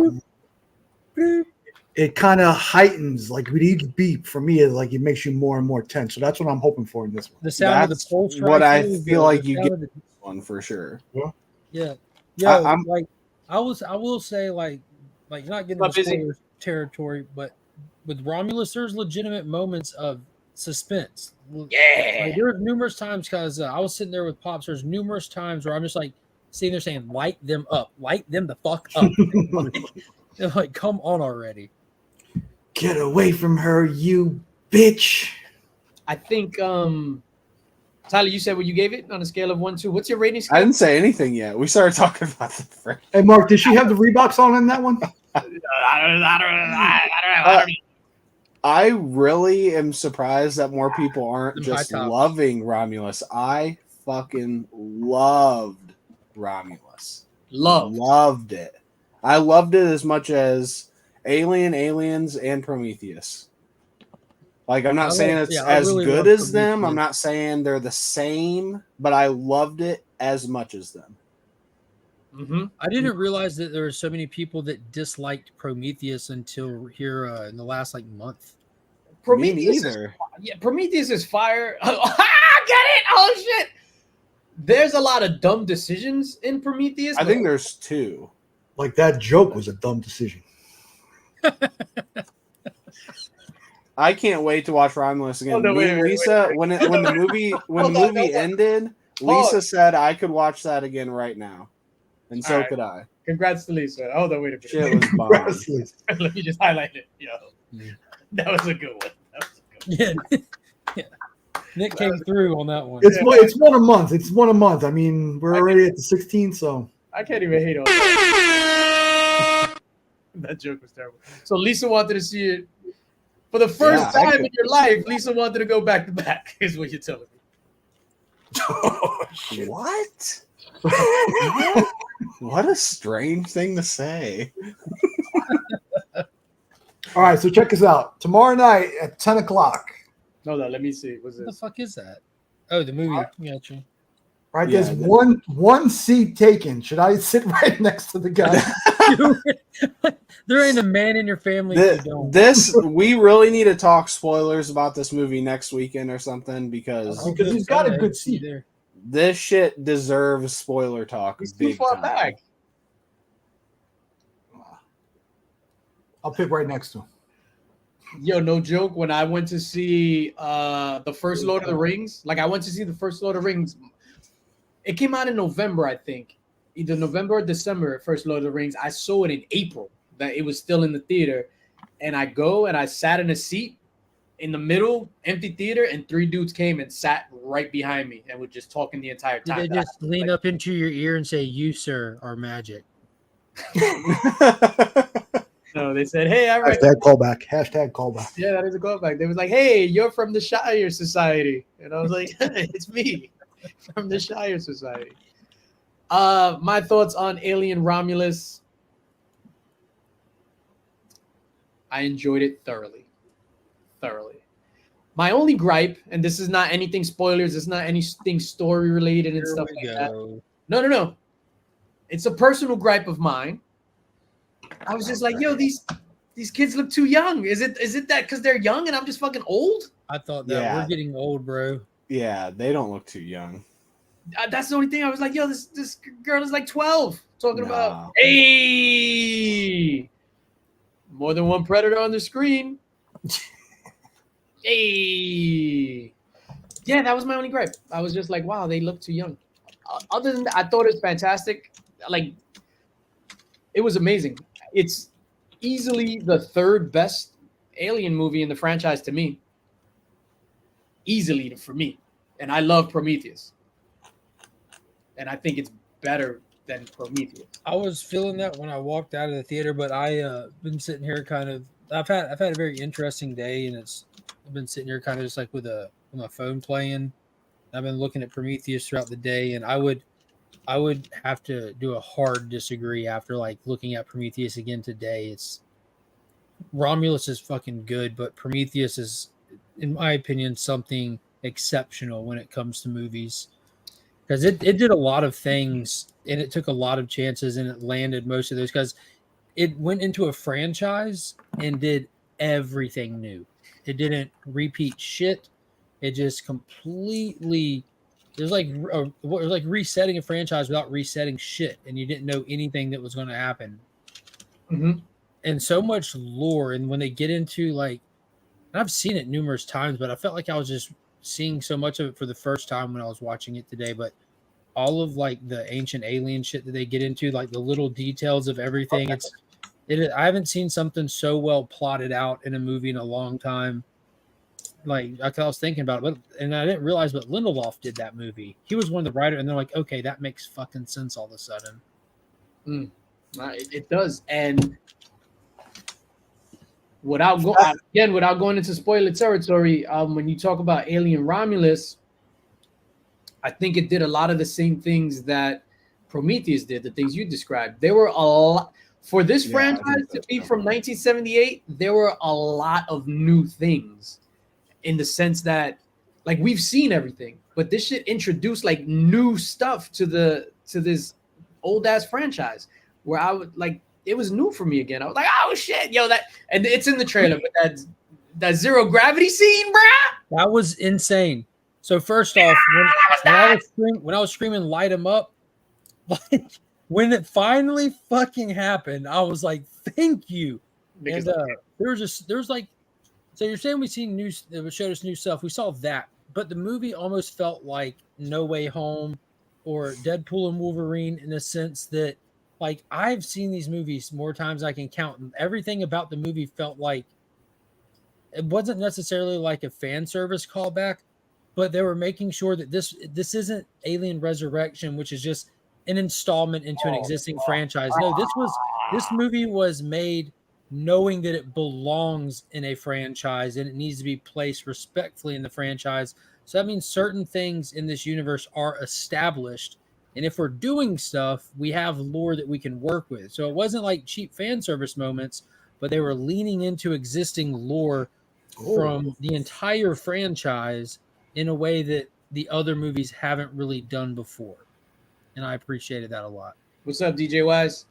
it kind of heightens like with each beep. For me, like it makes you more and more tense. So that's what I'm hoping for in this one. The sound of the pulse. What I feel like you get this one for sure. Yeah. I will say like not getting into spoilers territory, but with Romulus, there's legitimate moments of suspense. Yeah. Like, there were numerous times because I was sitting there with Pops. There's numerous times where I'm just like sitting there saying, light them up, light them the fuck up. They're like, come on already. Get away from her, you bitch. I think Tyler, you said what you gave it on a scale of 1 to. What's your rating I scale? didn't say anything yet. We started talking about the friend. Hey, Mark, did she have the Reeboks on in that one? I don't know. I really am surprised that more people aren't Them just high tops. loving Romulus. I fucking loved Romulus. Loved it. I loved it as much as Aliens, and Prometheus. Like, I'm not saying it's as really good love as them. I'm Prometheus. not saying they're the same, but I loved it as much as them. Mm-hmm. I didn't realize that there were so many people that disliked Prometheus until here in the last like month. Me neither. Prometheus is fire. Get it? Oh shit! There's a lot of dumb decisions in Prometheus. I think there's two. Like, that joke was a dumb decision. I can't wait to watch Romulus again. Oh, no, Me wait, and wait, Lisa, wait. when the movie ended, Lisa said I could watch that again right now, and so right. could I. Congrats to Lisa. Hold on, wait a minute. Shit was bomb. Let me just highlight it. Yo, that was a good one. Yeah. Nick came through on that one. It's one a month. It's one a month. I mean, we're already at the 16th, so I can't even hate on that. That joke was terrible. So Lisa wanted to see it for the first time in your life. Lisa wanted to go back to back. Is what you're telling me. What? What a strange thing to say. all right. So check us out tomorrow night at 10 o'clock. No, let me see. What's What the this? fuck is that? Oh, the movie. Gotcha. Right, Yeah, there's one seat taken. Should I sit right next to the guy? There ain't a man in your family who don't. We really need to talk spoilers about this movie next weekend or something because Because he's got a good seat there. this shit deserves spoiler talk. He's too Big far time. back. I'll pick right next to him. Yo, no joke. When I went to see the first Lord of the Rings, like I went to see the first Lord of the Rings, it came out in November, I think, either November or December. First Lord of the Rings. I saw it in April. That it was still in the theater, and I go and I sat in a seat in the middle, empty theater, and three dudes came and sat right behind me and were just talking the entire Did time. they just lean up into your ear and say, "You, sir, are magic"? No, they said, "Hey, all right." Hashtag callback. Hashtag callback. Yeah, that is a callback. They was like, "Hey, you're from the Shire Society," and I was like, "It's me from the Shire Society." My thoughts on Alien Romulus. I enjoyed it thoroughly. My only gripe, and this is not anything spoilers, it's not anything story related and stuff like that. No. It's a personal gripe of mine. I was just like, yo, these kids look too young. Is it that because they're young and I'm just fucking old? I thought that we're getting old, bro. Yeah, they don't look too young. That's the only thing. I was like, yo, this girl is like 12. Talking about, hey, more than one predator on the screen. Hey. Yeah, that was my only gripe. I was just like, wow, they look too young. Other than that, I thought it was fantastic. Like, it was amazing. It's easily the third best Alien movie in the franchise to me. Easily for me. And I love Prometheus. And I think it's better than Prometheus. I was feeling that when I walked out of the theater, but I been sitting here kind of. I've had a very interesting day, and I've been sitting here kind of just like with my phone playing. I've been looking at Prometheus throughout the day, and I would have to do a hard disagree after like looking at Prometheus again today. It's Romulus is fucking good, but Prometheus is, in my opinion, something exceptional when it comes to movies. Because it did a lot of things and it took a lot of chances and it landed most of those because it went into a franchise and did everything new. It didn't repeat shit. It just completely it was like resetting a franchise without resetting shit, and you didn't know anything that was going to happen. Mm-hmm. And so much lore, and when they get into like And I've seen it numerous times, but I felt like I was just seeing so much of it for the first time when I was watching it today. But all of like the ancient alien shit that they get into, like the little details of everything, I haven't seen something so well plotted out in a movie in a long time. Like I was thinking about it, and I didn't realize, but Lindelof did that movie. He was one of the writers, and they're like, okay, that makes fucking sense all of a sudden. It does, and without going into spoiler territory, when you talk about Alien Romulus, I think it did a lot of the same things that Prometheus did, the things you described. There were a lot for this franchise to be from 1978. There were a lot of new things, in the sense that, like, we've seen everything, but this shit introduced like new stuff to this old ass franchise, where I would like, it was new for me again. I was like, oh shit, yo, and it's in the trailer, but that zero gravity scene, bruh, that was insane. So first off, when I was screaming, light him up, like when it finally fucking happened, I was like, thank you. Because there's like, so you're saying we seen news that showed us new stuff. We saw that, but the movie almost felt like No Way Home or Deadpool and Wolverine, in the sense that, like, I've seen these movies more times than I can count, and everything about the movie felt like it wasn't necessarily like a fan service callback, but they were making sure that this isn't Alien Resurrection, which is just an installment into an existing franchise. No, this movie was made knowing that it belongs in a franchise and it needs to be placed respectfully in the franchise. So that means certain things in this universe are established. And if we're doing stuff, we have lore that we can work with. So it wasn't like cheap fan service moments, but they were leaning into existing lore from the entire franchise in a way that the other movies haven't really done before. And I appreciated that a lot. What's up, DJ Wise?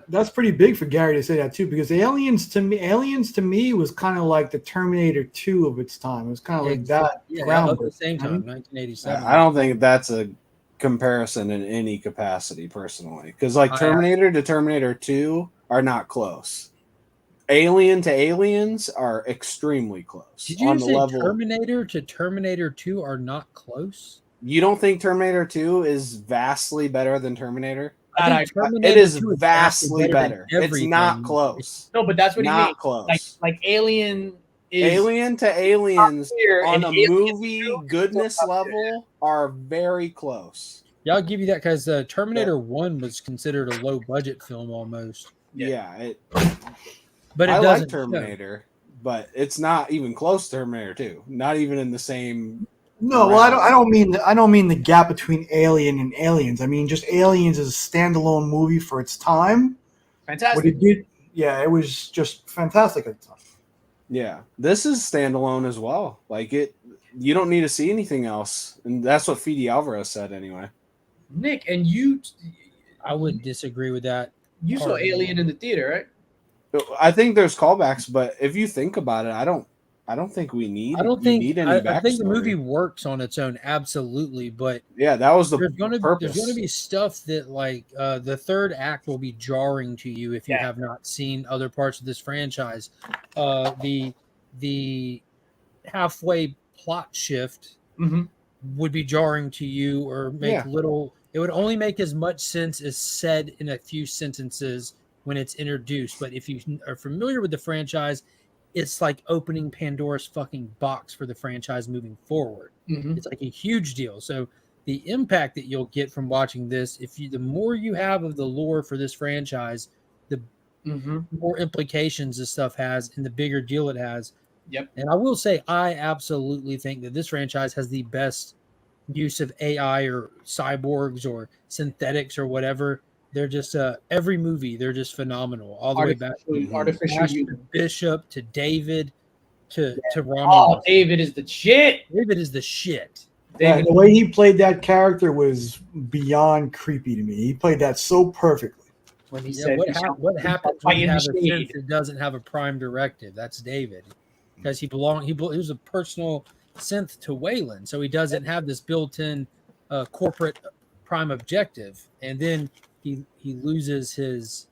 That's pretty big for Gary to say that too, because Aliens to me was kind of like the Terminator 2 of its time. It was kind of like that. Yeah, at the same time, 1987. I don't think that's a comparison in any capacity, personally, because like Terminator to Terminator 2 are not close. Alien to Aliens are extremely close. Did you say Terminator to Terminator 2 are not close? You don't think Terminator 2 is vastly better than Terminator? It is vastly better. It's not close. No, but that's what he means. Not close. Like Alien is Alien to Aliens on a movie goodness level are very close. Yeah, I'll give you that, because Terminator 1 was considered a low budget film almost. Yeah, but I like Terminator, but it's not even close to Terminator 2. Not even in the same. No, well, I don't mean the gap between Alien and Aliens. I mean just Aliens is a standalone movie for its time. Fantastic. What it did, yeah, it was just fantastic at the time. Yeah, this is standalone as well. Like you don't need to see anything else, and that's what Fede Alvarez said anyway. Nick, and I would disagree with that. You saw Alien in the theater, right? I think there's callbacks, but if you think about it, I don't think we need. I think the movie backstory. Works on its own, absolutely. But yeah, that was the purpose. There's going to be stuff that, like, the third act will be jarring to you if you have not seen other parts of this franchise. The halfway plot shift would be jarring to you, or make little. It would only make as much sense as said in a few sentences when it's introduced. But if you are familiar with the franchise, it's like opening Pandora's fucking box for the franchise moving forward. It's like a huge deal. So the impact that you'll get from watching this, the more you have of the lore for this franchise, the more implications this stuff has and the bigger deal it has. Yep. And I will say, I absolutely think that this franchise has the best use of AI or cyborgs or synthetics or whatever. They're just every movie, they're just phenomenal. All the way back to Bishop, to David, to Romulus. Oh, David is the shit. David is the shit. Yeah, the way he played that character was beyond creepy to me. He played that so perfectly. When he said, "What happens when you have a synth that doesn't have a prime directive?" That's David, because he was a personal synth to Wayland, so he doesn't have this built-in corporate prime objective, and then he loses his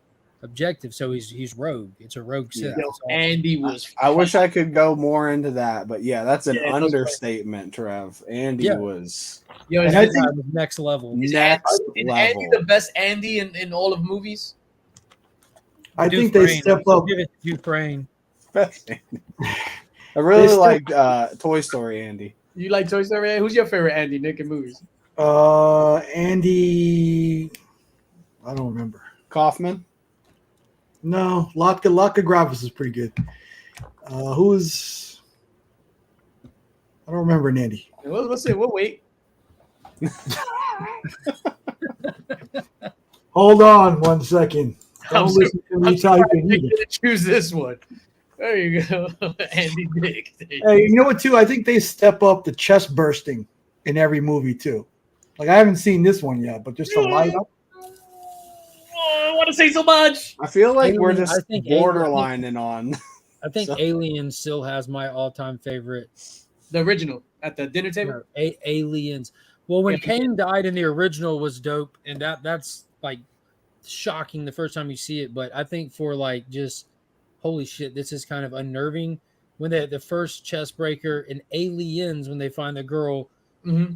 objective. So he's rogue. It's a rogue Sith. Yeah. That's all. Andy was. I wish I could go more into that, but yeah, that's an Yeah, it was understatement, Trev. Andy Yeah. was Yo, And is, I Andy, think- Next level. is next Andy level. the best Andy in all of movies? I think they Dufresne. step I'll up. give it to Dufresne. I really They liked Toy Story Andy. You like Toy Story? Who's your favorite Andy, Nick, in movies? Andy, I don't remember. Kaufman. No, Lotka Gravis is pretty good. Who's? I don't remember an Andy. We'll see. We'll wait. Hold on 1 second. I'm Don't listen to me typing You're either. gonna choose this one. There you go, Andy Dick. Hey, you know what? Too, I think they step up the chest bursting in every movie too. Like I haven't seen this one yet, but just the light up. Oh, I want to say so much. I feel like we're Alien, just I think borderlining on. I think So- Alien still has my all-time favorite. The original at the dinner table. Aliens. Well, when Yeah. Kane died in the original was dope, and that's like shocking the first time you see it. But I think for like just holy shit, this is kind of unnerving. When the first chest breaker in Aliens, when they find the girl Mm-hmm.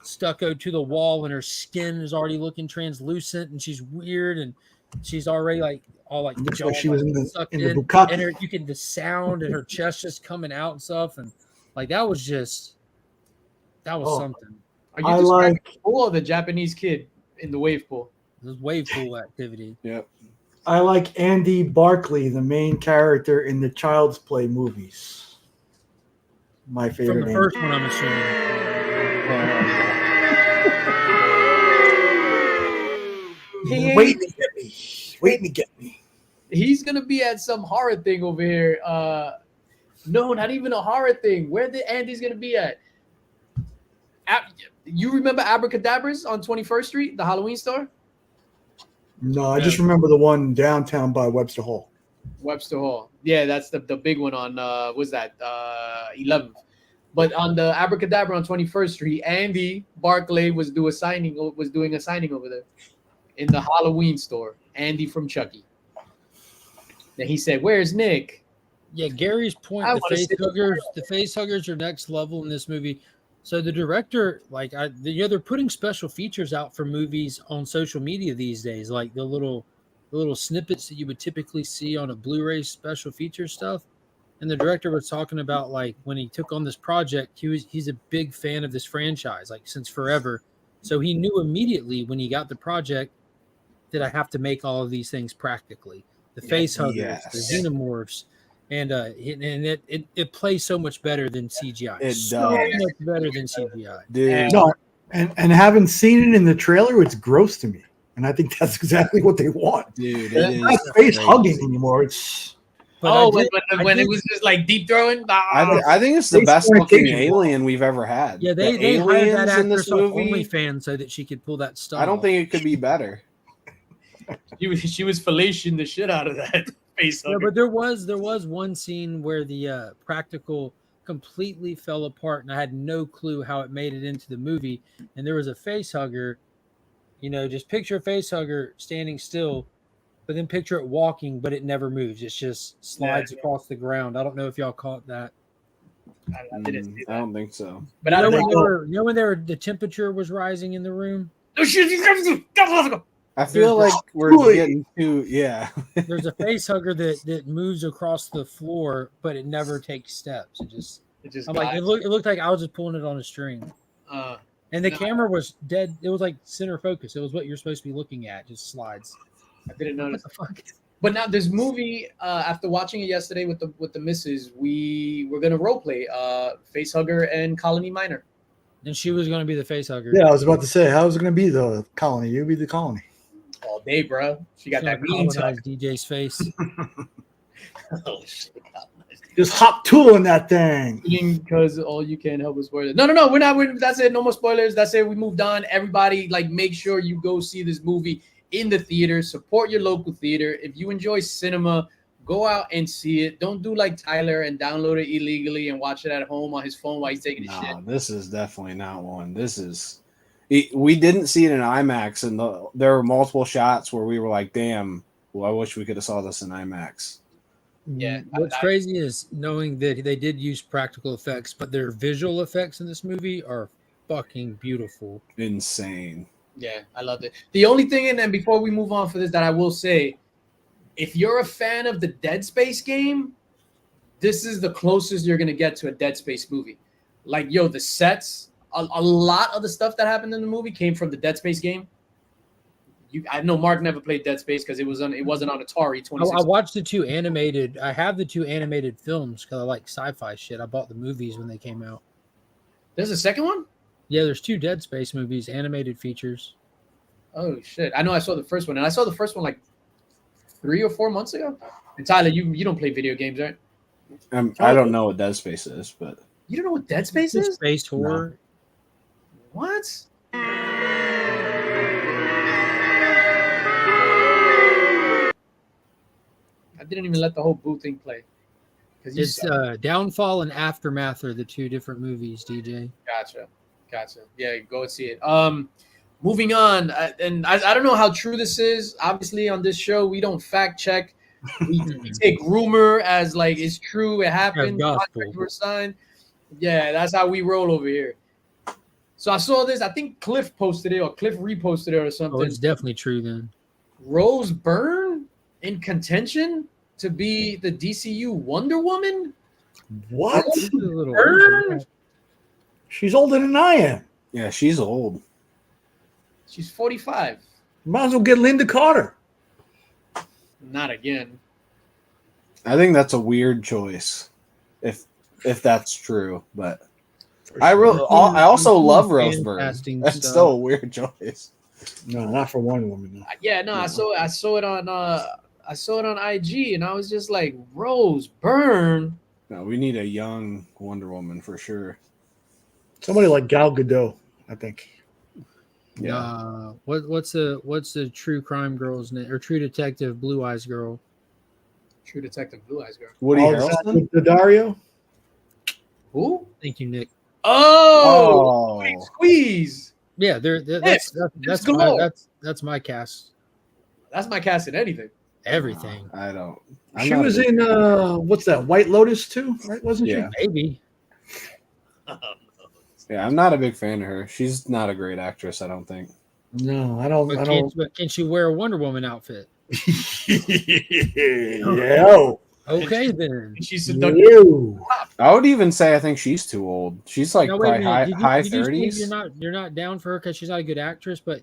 stucco to the wall and her skin is already looking translucent and she's weird and she's already like all like Looks jaw, like she was in the sucked Bugatti. and you can the sound and her chest just coming out and stuff and like that was Oh. something. Are you I describing like. the pool or the Japanese kid in the wave pool? It was wave pool activity. Yep. I like Andy Barkley, the main character in the Child's Play movies. My From favorite. the Andy. first one, I'm assuming. Waiting to get me. Waiting to get me. He's gonna be at some horror thing over here. No, not even a horror thing. Where the Andy's gonna be at? You remember Abracadabras on 21st Street, the Halloween store? No, I just remember the one downtown by Webster Hall. Webster Hall. Yeah, that's the big one on what's that? 11th. But on the Abracadabra on 21st Street, Andy Barclay was doing a signing over there in the Halloween store. Andy from Chucky. Then he said, "Where's Nick?" Yeah, Gary's point. I The wanna face see- huggers. The face huggers are next level in this movie. So the director, they're putting special features out for movies on social media these days, like the little snippets that you would typically see on a Blu-ray special feature stuff. And the director was talking about like when he took on this project, he's a big fan of this franchise, like since forever. So he knew immediately when he got the project that I have to make all of these things practically. The face huggers, Yes. the xenomorphs, and it plays so much better than CGI. It so does. much better than CGI. Dude. No, and having seen it in the trailer, it's gross to me. And I think that's exactly what they want. Dude, It's it not is face crazy. hugging anymore. It's But I when did- it was just like deep throwing. I think it's the They best started looking taking- alien we've ever had. yeah, they The hired that aliens in this actress off movie. OnlyFans so that she could pull that stuff. I don't think it could be better. She was fellation the shit out of that face Yeah, hugger. but there was one scene where the practical completely fell apart, and I had no clue how it made it into the movie. And there was a face hugger, just picture a face hugger standing still, but then picture it walking, but it never moves. It just slides across the ground. I don't know if y'all caught that. I didn't see I that. don't think so. But You I know think when the temperature was rising in the room? I feel like we're Really? getting too There's a face hugger that moves across the floor, but it never takes steps. it just I'm like, it looked like I was just pulling it on a string. And the No. camera was dead. It was like center focus. It was what you're supposed to be looking at. Just slides. I didn't What notice. the fuck? But now this movie, after watching it yesterday with the missus, we're gonna role play face hugger and colony miner. And she was going to be the face hugger. yeah. I was about to say, how's it going to be the colony? You be the colony. All day, bro. She got She's that gonna mean colonize tuck. DJ's face. Oh shit. Just hop tool in that thing. Because all you can help is spoilers. No, we're not. That's it. No more spoilers. That's it. We moved on. Everybody, make sure you go see this movie in the theater. Support your local theater. If you enjoy cinema, go out and see it. Don't do like Tyler and download it illegally and watch it at home on his phone while he's taking a shit. No, this is definitely not one. This is. We didn't see it in IMAX, and there were multiple shots where we were like, "Damn, Well, I wish we could have saw this in IMAX. Yeah, What's crazy is knowing that they did use practical effects, but their visual effects in this movie are fucking beautiful. Insane. Yeah, I loved it. The only thing, and then before we move on for this, that I will say, if you're a fan of the Dead Space game, this is the closest you're gonna get to a Dead Space movie. Like, yo, the sets, a lot of the stuff that happened in the movie came from the Dead Space game. I know Mark never played Dead Space because it wasn't on Atari 26. I watched the two animated. I have the two animated films because I like sci-fi shit. I bought the movies when they came out. There's a second one? Yeah, there's two Dead Space movies, animated features. Oh shit! I know I saw the first one, and I saw the first one like 3 or 4 months ago. And Tyler, you don't play video games, right? I don't know what Dead Space is, but You don't know what Dead Space is? Space horror. What? I didn't even let the whole boo thing play. It's Downfall and Aftermath are the two different movies, DJ. Gotcha. Yeah, go and see it. Moving on, and I don't know how true this is. Obviously, on this show, we don't fact check. We take rumor as like it's true. It happened. Contracts were signed. Yeah, that's how we roll over here. So I saw this. I think Cliff posted it or Cliff reposted it or something. Oh, it's definitely true then. Rose Byrne in contention to be the DCU Wonder Woman. What? Byrne? She's older than I am. yeah, she's old. She's 45. Might as well get Linda Carter. Not again. I think that's a weird choice, if that's true. But I also love Rose Byrne. That's still a weird choice. No, not for Wonder Woman. No. Yeah, no, I saw it on IG, and I was just like, Rose Byrne. No, we need a young Wonder Woman for sure. Somebody like Gal Gadot, I think. Yeah. What's the true crime girl's name or true detective blue eyes girl? True Detective Blue Eyes Girl. Woody Harrelson? Dario? Who? Thank you, Nick. Oh, Squeeze. Yeah, that's my cast. That's my cast in anything. Everything. I don't. She was in what's that? White Lotus too, right? Wasn't Yeah. she? Maybe. Yeah, I'm not a big fan of her. She's not a great actress, I don't think. No, I don't. But can she wear a Wonder Woman outfit? Yeah. Okay then. She's I would even say I think she's too old. She's like No, wait a probably minute. high Did you say 30s. you're not down for her because she's not a good actress, but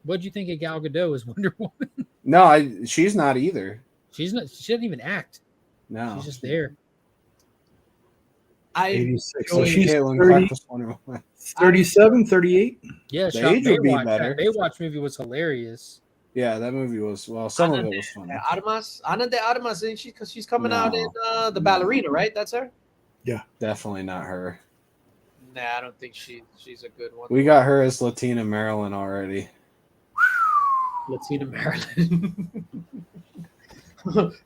what'd you think of Gal Gadot as Wonder Woman? No, she's not either. She doesn't even act. No. She's just there. 86. So she's Caitlin 30, Clark 37, 38. Yeah, The age would be better. That Baywatch movie was hilarious. Yeah, that movie was some of it was funny. Ana de Armas, isn't she? Because she's coming out in The Ballerina, right? That's her? Yeah. Definitely not her. Nah, I don't think she's a good one. We got her as Latina Marilyn already. Latina Marilyn.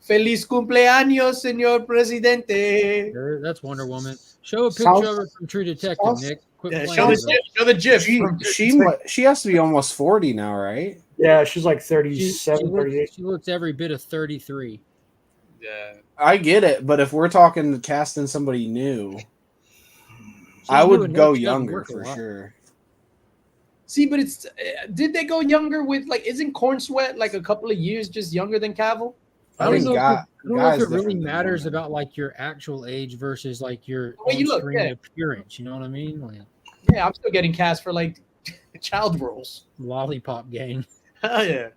Feliz cumpleaños, señor presidente. That's Wonder Woman. Show a picture of her from True Detective, Nick. Quit Show the GIF. She has to be almost 40 now, right? Yeah, she's like 37, 38. She looks every bit of 33. Yeah. I get it, but if we're talking casting somebody new, I would go younger for sure. See, but it's did they go younger with like isn't Corn Sweat like a couple of years just younger than Cavill? I don't know if it really matters about like your actual age versus like your on-screen appearance. You know what I mean? Like, yeah, I'm still getting cast for like child roles. Lollipop Gang. Oh yeah.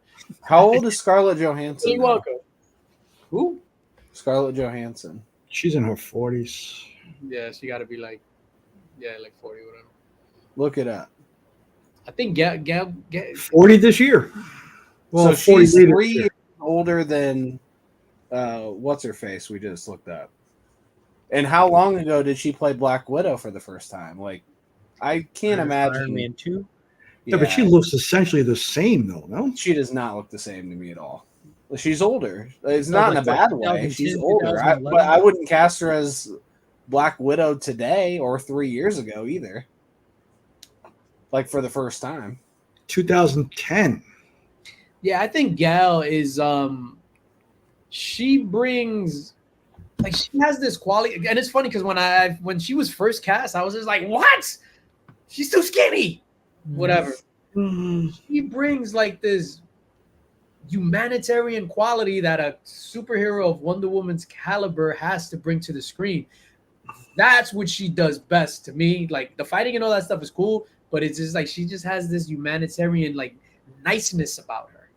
How old is Scarlett Johansson? You're welcome. Who? Scarlett Johansson. She's in her 40s. Yeah, she got to be like 40 or whatever. Look it up. I think Gab 40 this year. Well, so she's 3 years older than what's her face we just looked up. And how long ago did she play Black Widow for the first time? Like, I can't imagine. Iron Man 2? Yeah, but she looks essentially the same, though, no? She does not look the same to me at all. She's older. It's not in a bad way. She's older. But I wouldn't cast her as Black Widow today or 3 years ago either. Like, for the first time. 2010. Yeah, I think Gal is she brings like she has this quality, and it's funny because when she was first cast, I was just like, what? She's too skinny. Whatever. She brings like this humanitarian quality that a superhero of Wonder Woman's caliber has to bring to the screen. That's what she does best to me. Like the fighting and all that stuff is cool, but it's just like she just has this humanitarian like niceness about her.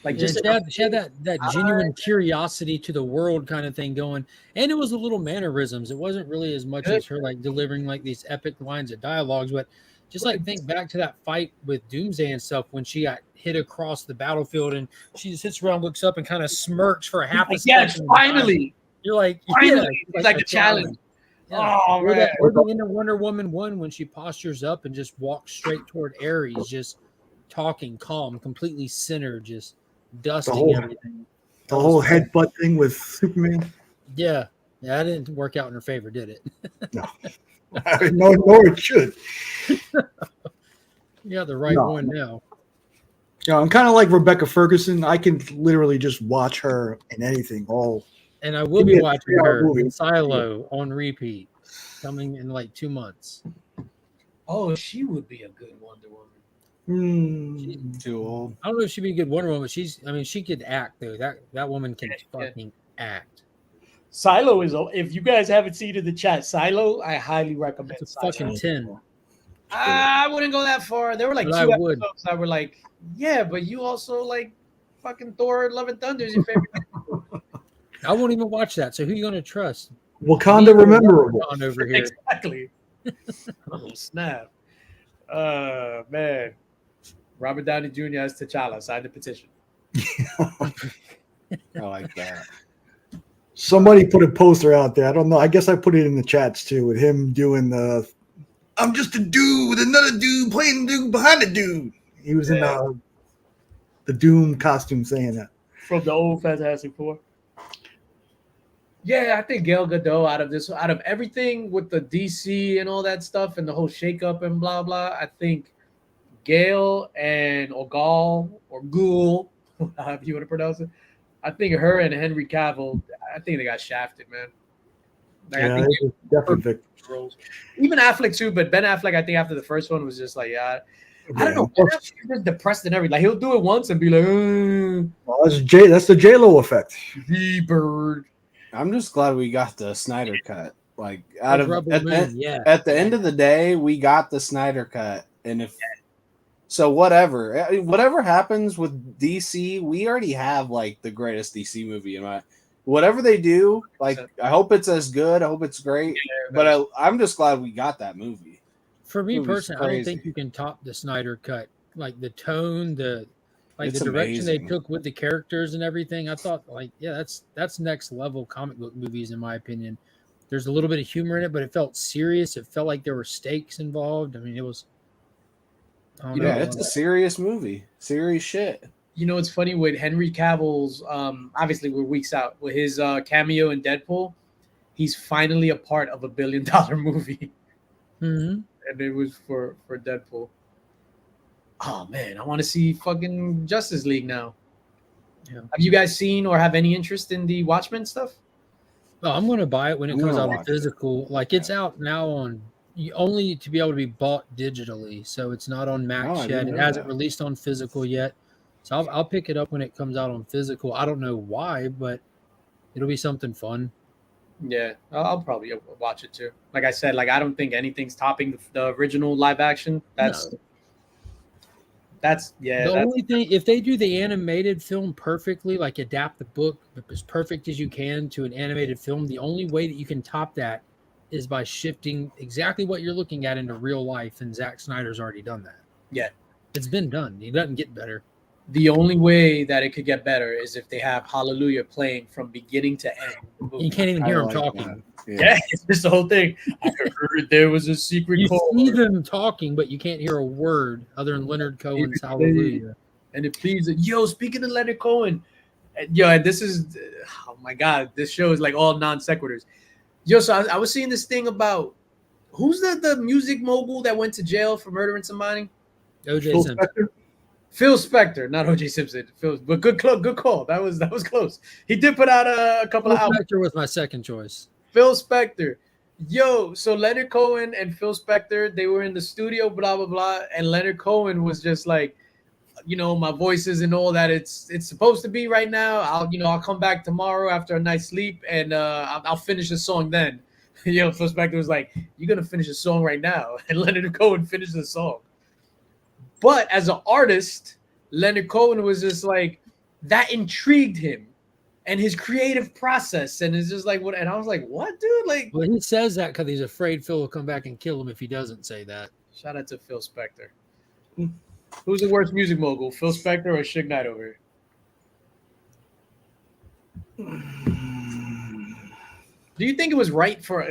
Like Yeah, just she had that genuine curiosity to the world kind of thing going, and it was a little mannerisms. It wasn't really as much as her like delivering like these epic lines of dialogues, but just like think back to that fight with Doomsday and stuff when she got hit across the battlefield and she just sits around, looks up, and kind of smirks for a half a yes, second. finally. You're like, Finally, yeah, it's like a challenge. Yeah. Oh or man. the end of Wonder Woman 1 when she postures up and just walks straight toward Ares, just talking calm, completely centered, just dusting everything. The whole headbutt thing with Superman. Yeah, that didn't work out in her favor, did it? No. No, it should. Yeah, the right one now. Yeah, I'm kind of like Rebecca Ferguson. I can literally just watch her in anything. And I will be watching her in Silo on repeat, coming in like 2 months. Oh, she would be a good Wonder Woman. She's too old. I don't know if she'd be a good Wonder Woman, but she could act though. That woman can fucking act. Silo is, if you guys haven't seen it in the chat, Silo, I highly recommend. It's a fucking 10. I wouldn't go that far. There were like But two I would. episodes that were like, yeah, but you also like fucking Thor: Love and Thunder is your favorite. I won't even watch that. So who are you going to trust? Wakanda Rememberable. Over here. Exactly. Oh, snap. Man. Robert Downey Jr. as T'Challa. Sign the petition. I like that. Somebody put a poster out there. I don't know. I guess I put it in the chats too with him doing the I'm just a dude with another dude playing the dude behind the dude. He was in the Doom costume saying that. From the old Fantastic Four. Yeah, I think Gal Gadot out of everything with the DC and all that stuff and the whole shakeup and blah blah, I think Gail and Ogal or Ghoul, however you want to pronounce it. I think her and Henry Cavill, I think they got shafted, man. Like, Yeah, I think definitely. roles. Even Affleck too, but Ben Affleck, I think after the first one was just like, I don't know. Ben Affleck is just depressed and everything. Like he'll do it once and be like, well, that's the J-Lo effect. the bird. I'm just glad we got the Snyder cut. Like at Rebel the Moon, at the end of the day, we got the Snyder cut, and whatever happens with DC, we already have like the greatest DC movie in my. Whatever they do, like I hope it's as good. I hope it's great. But I'm just glad we got that movie. For me Movie's personally, I don't crazy. think you can top the Snyder cut. Like the tone, It's the direction amazing. they took with the characters and everything. I thought, like, yeah, that's next level comic book movies in my opinion. There's a little bit of humor in it, but it felt serious. It felt like there were stakes involved. I mean, it was. I don't know. It's a serious movie. Serious shit. You know, it's funny with Henry Cavill's, obviously we're weeks out, with his cameo in Deadpool, he's finally a part of $1 billion movie. Mm-hmm. And it was for Deadpool. Oh, man, I want to see fucking Justice League now. Yeah. Have you guys seen or have any interest in the Watchmen stuff? Oh, I'm going to buy it when it I'm comes gonna out in watch it. physical. Like it's out now on only to be able to be bought digitally, so it's not on Max Oh, I yet. didn't It know hasn't that. released on physical yet, so I'll pick it up when it comes out on physical. I don't know why, but it'll be something fun. Yeah, I'll probably watch it too. Like I said, like I don't think anything's topping the original live action. The only thing, if they do the animated film perfectly, like adapt the book as perfect as you can to an animated film, the only way that you can top that is by shifting exactly what you're looking at into real life, and Zack Snyder's already done that. Yeah. It's been done. It doesn't get better. The only way that it could get better is if they have Hallelujah playing from beginning to end. You can't even hear I him like talking. that. Yeah, it's just the whole thing. I heard there was a secret You chord. see them talking, but you can't hear a word other than Leonard Cohen's Hallelujah. And it pleases. Yo, speaking of Leonard Cohen, and this is, oh my God, this show is like all non sequiturs. Yo, so I was seeing this thing about who's the music mogul that went to jail for murdering somebody? O.J. Phil Simpson. Spector? Phil Spector, not O.J. Simpson. But good call. That was close. He did put out a couple Phil of albums. Spector was my second choice. Phil Spector. Yo, so Leonard Cohen and Phil Spector, they were in the studio, blah, blah, blah. And Leonard Cohen was just like, my voices and all that. It's supposed to be right now. I'll come back tomorrow after a night's sleep and I'll finish the song then. Phil Spector was like, you're going to finish the song right now. And Leonard Cohen finished the song. But as an artist, Leonard Cohen was just like, that intrigued him and his creative process. And it's just like, what? And I was like, what, dude? Like, Well, he says that because he's afraid Phil will come back and kill him if he doesn't say that. shout out to Phil Spector. Who's the worst music mogul, Phil Spector or Suge Knight over here? Do you think it was right for?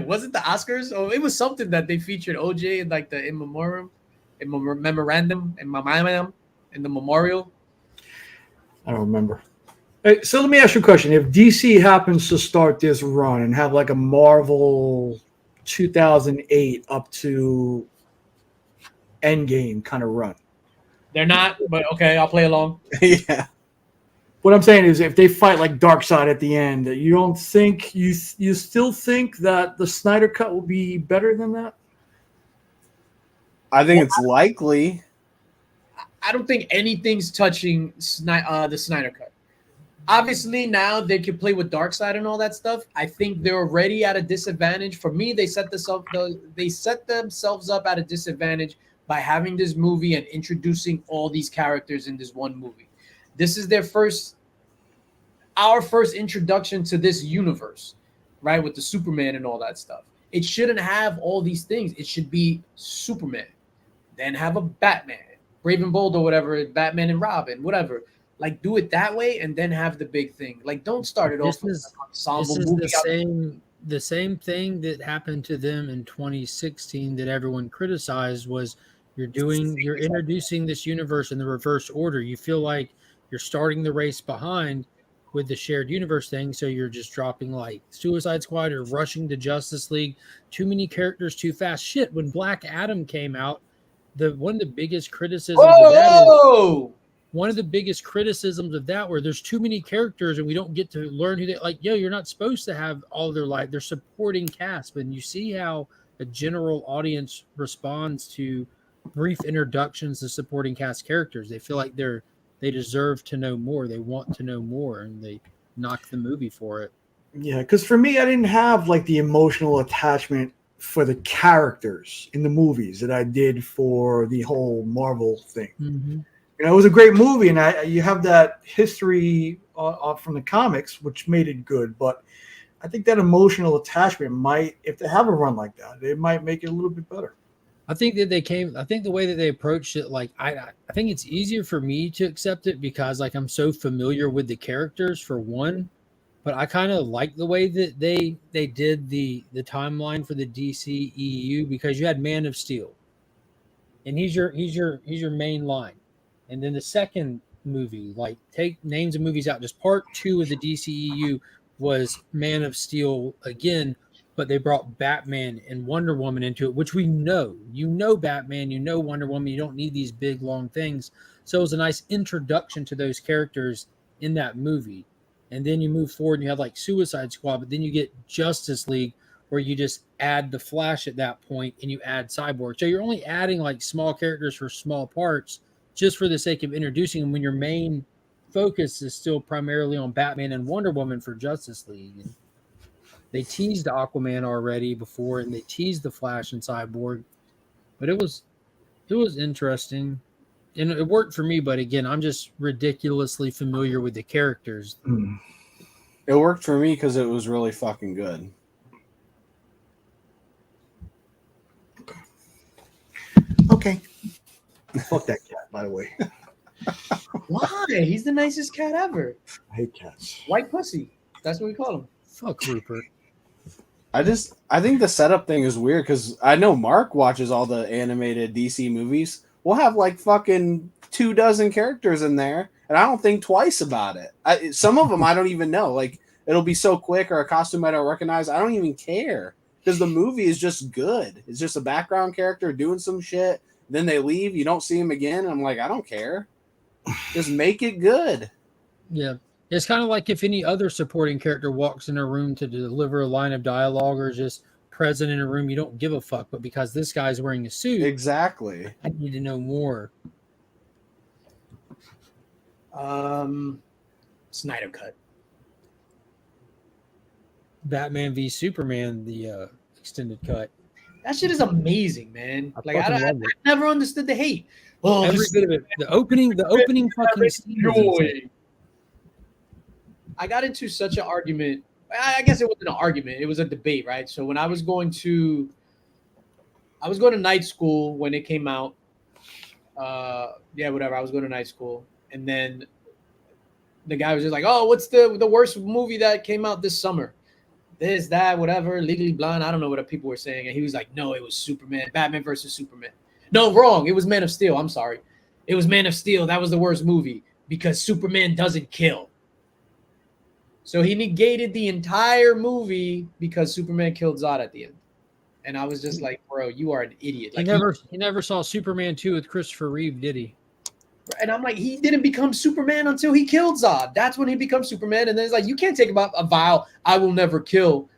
Was it the Oscars? Oh, it was something that they featured OJ in like the in memoriam, in memorandum, in the memorial. I don't remember. Hey, so let me ask you a question. If DC happens to start this run and have like a Marvel 2008 up to Endgame kind of run. They're not, but okay, I'll play along. Yeah. What I'm saying is if they fight like Darkseid at the end, you don't think you still think that the Snyder Cut will be better than that? I think it's likely. I don't think anything's touching the Snyder Cut. Obviously, now they can play with Darkseid and all that stuff. I think they're already at a disadvantage. For me, they set themselves up at a disadvantage by having this movie and introducing all these characters in this one movie. This is our first introduction to this universe, right? With the Superman and all that stuff. It shouldn't have all these things. It should be Superman, then have a Batman, Brave and Bold or whatever, Batman and Robin, whatever. Like, do it that way and then have the big thing. Like, don't start it off with an ensemble movie. The same thing that happened to them in 2016 that everyone criticized was you're introducing this universe in the reverse order. You feel like you're starting the race behind with the shared universe thing, so you're just dropping like Suicide Squad or rushing to Justice League. Too many characters too fast. Shit, when Black Adam came out, one of the biggest criticisms of that one of the biggest criticisms of that where there's too many characters and we don't get to learn who they like. You're not supposed to have all their life. They're supporting cast, but you see how a general audience responds to brief introductions to supporting cast characters. They feel like they deserve to know more. They want to know more, and they knock the movie for it. Yeah, because for me, I didn't have like the emotional attachment for the characters in the movies that I did for the whole Marvel thing. Mm-hmm. It was a great movie, and you have that history from the comics, which made it good. But I think that emotional attachment might, if they have a run like that, it might make it a little bit better. I think that I think the way that they approached it, like I think it's easier for me to accept it because like I'm so familiar with the characters for one, but I kind of like the way that they did the timeline for the DC EU because you had Man of Steel, and he's your main line. And then the second movie, like take names of movies out, just part 2 of the DCEU was Man of Steel again, but they brought Batman and Wonder Woman into it, which we know. You know Batman, you know Wonder Woman, you don't need these big, long things. So it was a nice introduction to those characters in that movie. And then you move forward and you have like Suicide Squad, but then you get Justice League where you just add the Flash at that point and you add Cyborg. So you're only adding like small characters for small parts just for the sake of introducing them when your main focus is still primarily on Batman and Wonder Woman for Justice League. And they teased Aquaman already before, and they teased the Flash and Cyborg, but it was interesting, and it worked for me. But again, I'm just ridiculously familiar with the characters. It worked for me because it was really fucking good. Okay. Fuck that cat, by the way. Why? He's the nicest cat ever. I hate cats. White pussy. That's what we call him. Fuck Rupert. I think the setup thing is weird because I know Mark watches all the animated DC movies. We'll have like fucking 24 characters in there, and I don't think twice about it. Some of them I don't even know. Like it'll be so quick or a costume I don't recognize. I don't even care because the movie is just good. It's just a background character doing some shit. Then they leave. You don't see them again. I'm like, I don't care. Just make it good. Yeah. It's kind of like if any other supporting character walks in a room to deliver a line of dialogue or just present in a room, you don't give a fuck. But because this guy's wearing a suit, Exactly. I need to know more. Snyder cut. Batman v Superman, the extended cut. That shit is amazing, man. I Like fucking I love it. never understood the hate. Oh, Every this bit of it. The opening fucking scene was insane. joy. I got into such an argument. I guess it wasn't an argument. It was a debate, right? So when I was going to night school when it came out. Whatever. I was going to night school, and then the guy was just like, "Oh, what's the worst movie that came out this summer?" This, that, whatever, Legally Blonde. I don't know what people were saying. And he was like, no, it was Superman, Batman versus Superman. No, wrong. It was Man of Steel. I'm sorry. It was Man of Steel. That was the worst movie because Superman doesn't kill. So he negated the entire movie because Superman killed Zod at the end. And I was just like, bro, you are an idiot. Like he never saw Superman 2 with Christopher Reeve, did he? And I'm like, he didn't become Superman until he killed Zod. That's when he becomes Superman. And then it's like, you can't take about a vow, I will never kill.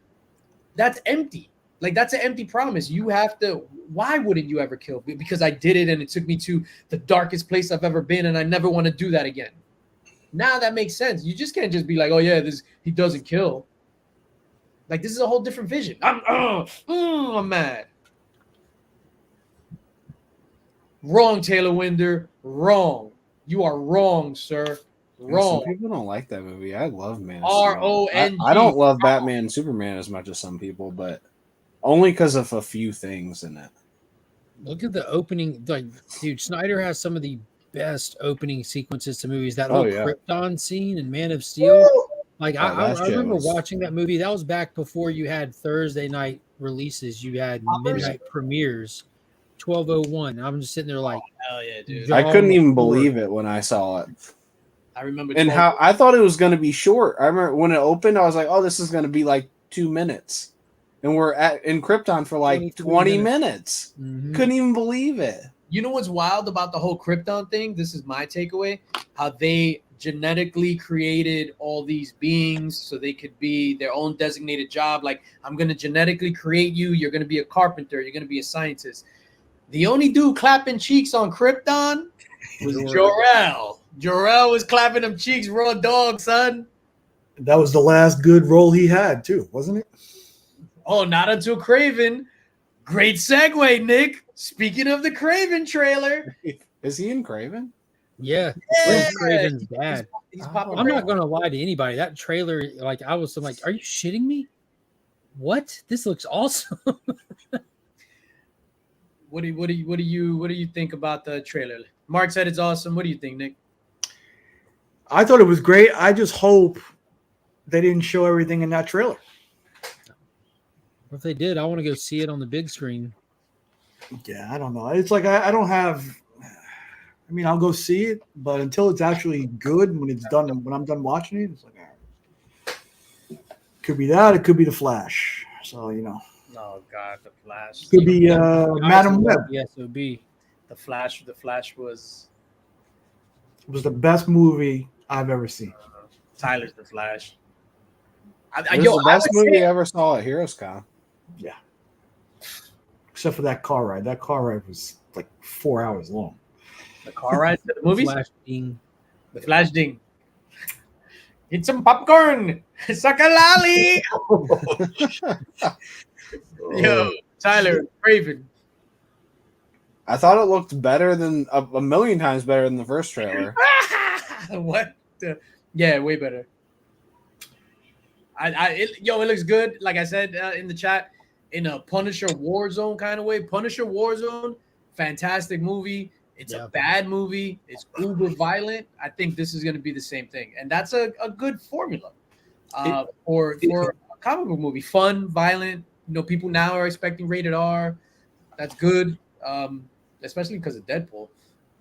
That's empty. Like, that's an empty promise. You have to, why wouldn't you ever kill? Because I did it and it took me to the darkest place I've ever been and I never want to do that again. Now that makes sense. You just can't just be like, oh yeah, he doesn't kill. Like, this is a whole different vision. I'm mad. Wrong, Taylor Winder. Wrong. You are wrong, sir. Wrong. Some people don't like that movie. I love Man. R-O-N-G. I don't love Batman and Superman as much as some people, but only because of a few things in it. Look at the opening. Like, dude, Snyder has some of the best opening sequences to movies. That Oh, whole yeah. Krypton scene in Man of Steel. Like, I that shit remember was- watching that movie. That was back before you had Thursday night releases. You had midnight premieres. 12:01. I'm just sitting there like, Hell yeah, dude. I couldn't even believe it when I saw it. I remember. And how I thought it was going to be short. I remember when it opened, I was like, oh, this is going to be like 2 minutes. And we're in Krypton for like 20 minutes. Mhm. Couldn't even believe it. You know what's wild about the whole Krypton thing? This is my takeaway. How they genetically created all these beings so they could be their own designated job. Like, I'm going to genetically create you. You're going to be a carpenter. You're going to be a scientist. The only dude clapping cheeks on Krypton was Jor-El. Jor-El was clapping them cheeks, raw dog, son. That was the last good role he had, too, wasn't it? Oh, not until Craven. Great segue, Nick. Speaking of the Craven trailer. Is he in Craven? yeah, Yeah. Craven's dad. He's popping I'm right not gonna lie to anybody. That trailer, like, I was like, are you shitting me? What? This looks awesome. What do you think about the trailer? Mark said it's awesome. What do you think, Nick? I thought it was great. I just hope they didn't show everything in that trailer. If they did, I want to go see it on the big screen. Yeah, I don't know. It's like I don't have. I mean, I'll go see it, but until it's actually good, when it's done, when I'm done watching it, it's like, all right. Could be that. It could be the Flash. So Oh God, the Flash. could be Madam Web. The SOB. The Flash was It was the best movie I've ever seen. Tyler's the Flash. It was the best movie I ever saw at Heroes Con. Yeah. Except for that car ride. That car ride was like 4 hours long. The car ride to the movies. Flash ding. The Flash ding. Eat some popcorn. Suck a lolly. Yo, Tyler, Craven. I thought it looked better than a million times better than the first trailer. What? Yeah, way better. It looks good. Like I said in the chat, in a Punisher Warzone kind of way. Punisher Warzone, fantastic movie. It's a bad movie. It's uber violent. I think this is going to be the same thing, and that's a good formula for a comic book movie. Fun, violent. People now are expecting rated R. That's good, especially because of Deadpool.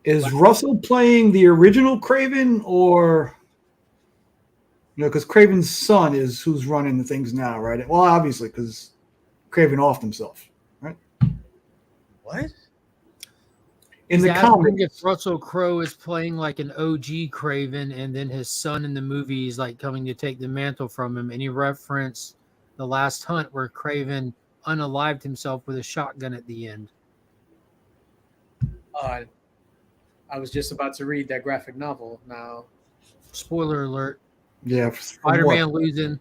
Is Russell playing the original Craven, or because Craven's son is who's running the things now, right? Well, obviously, because Craven offed himself, right? What? In the asking comics, if Russell Crowe is playing like an OG Craven, and then his son in the movie is like coming to take the mantle from him, and he referenced The Last Hunt where Craven unalived himself with a shotgun at the end. I was just about to read that graphic novel now. Spoiler alert. yeah, Spider-Man loses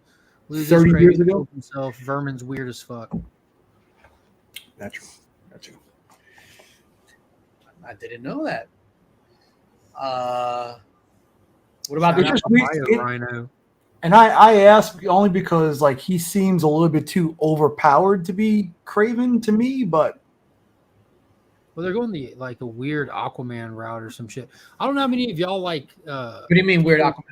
30 Craven, years ago? kills himself. Vermin's weird as fuck. That's true. I didn't know that. What about It's the just weird. Rhino. And I ask only because like he seems a little bit too overpowered to be Craven to me, but Well, they're going the like a weird Aquaman route or some shit. I don't know how many of y'all like. What do you mean weird Aquaman?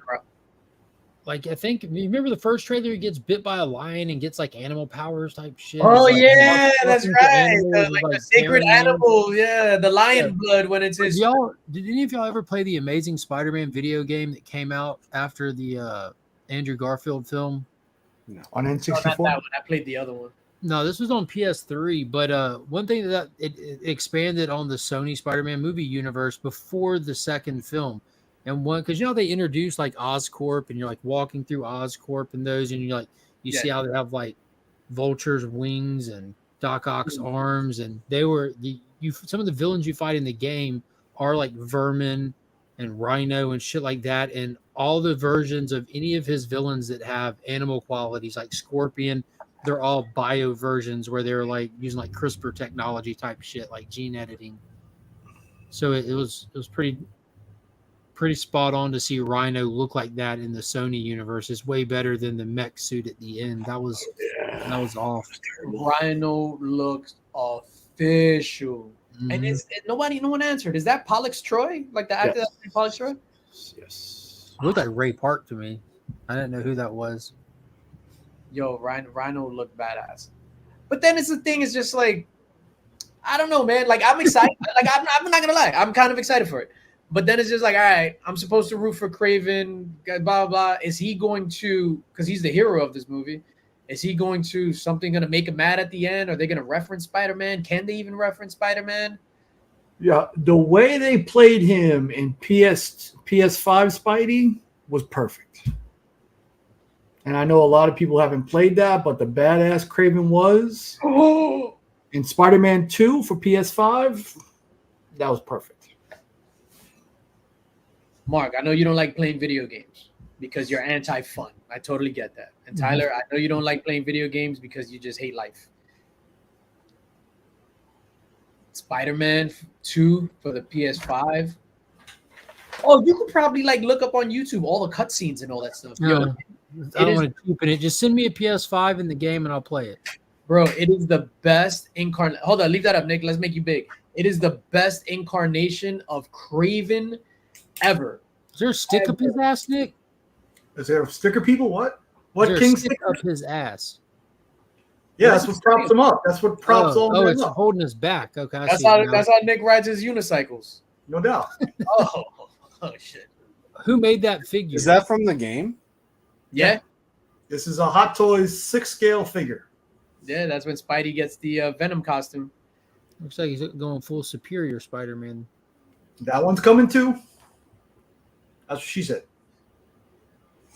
Like I think you remember the first trailer, he gets bit by a lion and gets like animal powers type shit. Oh It's, like, yeah, that's talking to right. animals, The, it's, like the like, sacred carrying them. animal, yeah, the lion blood when it's his. Did any of y'all ever play the Amazing Spider-Man video game that came out after the Andrew Garfield film? on No, N64. not that one. I played the other one. No, this was on PS3. But one thing that it expanded on the Sony Spider-Man movie universe before the second film, and one because they introduced like Oscorp, and you're like walking through Oscorp and those, and you see how they have like Vulture's wings and Doc Ock's arms, and they were some of the villains you fight in the game are like Vermin and Rhino and shit like that, and all the versions of any of his villains that have animal qualities like Scorpion, they're all bio versions where they're like using like CRISPR technology type shit, like gene editing. So it was pretty spot on to see Rhino look like that in the Sony universe. It's way better than the mech suit at the end. That was off. Rhino looks official, and no one answered. Is that Pollux Troy? Like the actor that's playing Pollux Troy? Yes. It looked like Ray Park to me. I didn't know who that was. Yo, Rhino looked badass. But then it's the thing is just like, I don't know, man. Like I'm excited. Like I'm not gonna lie, I'm kind of excited for it. But then it's just like, all right, I'm supposed to root for Craven, blah blah blah. Is he going to? Because he's the hero of this movie. Is he going to something going to make him mad at the end? Are they going to reference Spider-Man? Can they even reference Spider-Man? Yeah, the way they played him in PS5 Spidey was perfect. And I know a lot of people haven't played that, but the badass Craven was in Spider-Man 2 for PS5. That was perfect. Mark, I know you don't like playing video games because you're anti-fun. I totally get that. And Tyler, I know you don't like playing video games because you just hate life. Spider-Man 2 for the PS5. Oh, you could probably like look up on YouTube all the cutscenes and all that stuff. No, I don't want to open it. Just send me a PS5 in the game and I'll play it. Bro, it is the best incarnation. Hold on, leave that up, Nick. Let's make you big. It is the best incarnation of Craven ever. Is there a stick up his ass, Nick? Is there sticker people? What king stick up his ass? Yeah, that's what props him up. That's what props all him up. It's holding his back. Okay, that's how Nick rides his unicycles. No doubt. Oh shit. Who made that figure? Is that from the game? Yeah. This is a Hot Toys 6-scale figure. Yeah, that's when Spidey gets the Venom costume. Looks like he's going full Superior Spider-Man. That one's coming too. That's what she said.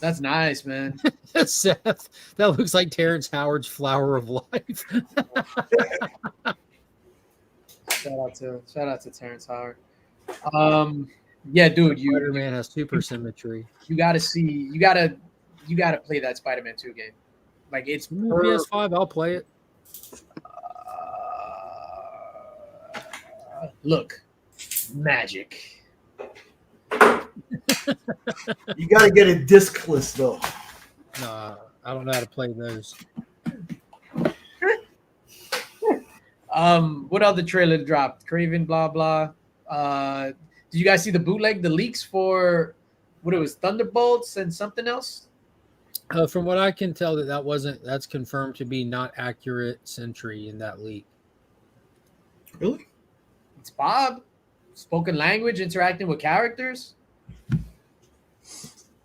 That's nice, man. Seth, that looks like Terrence Howard's Flower of Life. Shout out to Terrence Howard. Yeah, dude, Spider-Man has super symmetry. You gotta play that Spider-Man 2 game. Like it's PS5, I'll play it. Look, magic. You got to get a discless though. Nah, I don't know how to play those. What other trailer dropped? Craven, blah blah. Did you guys see the bootleg, the leaks for what it was, Thunderbolts and something else? From what I can tell, that's confirmed to be not accurate Sentry in that leak. Really? It's Bob. Spoken language, interacting with characters.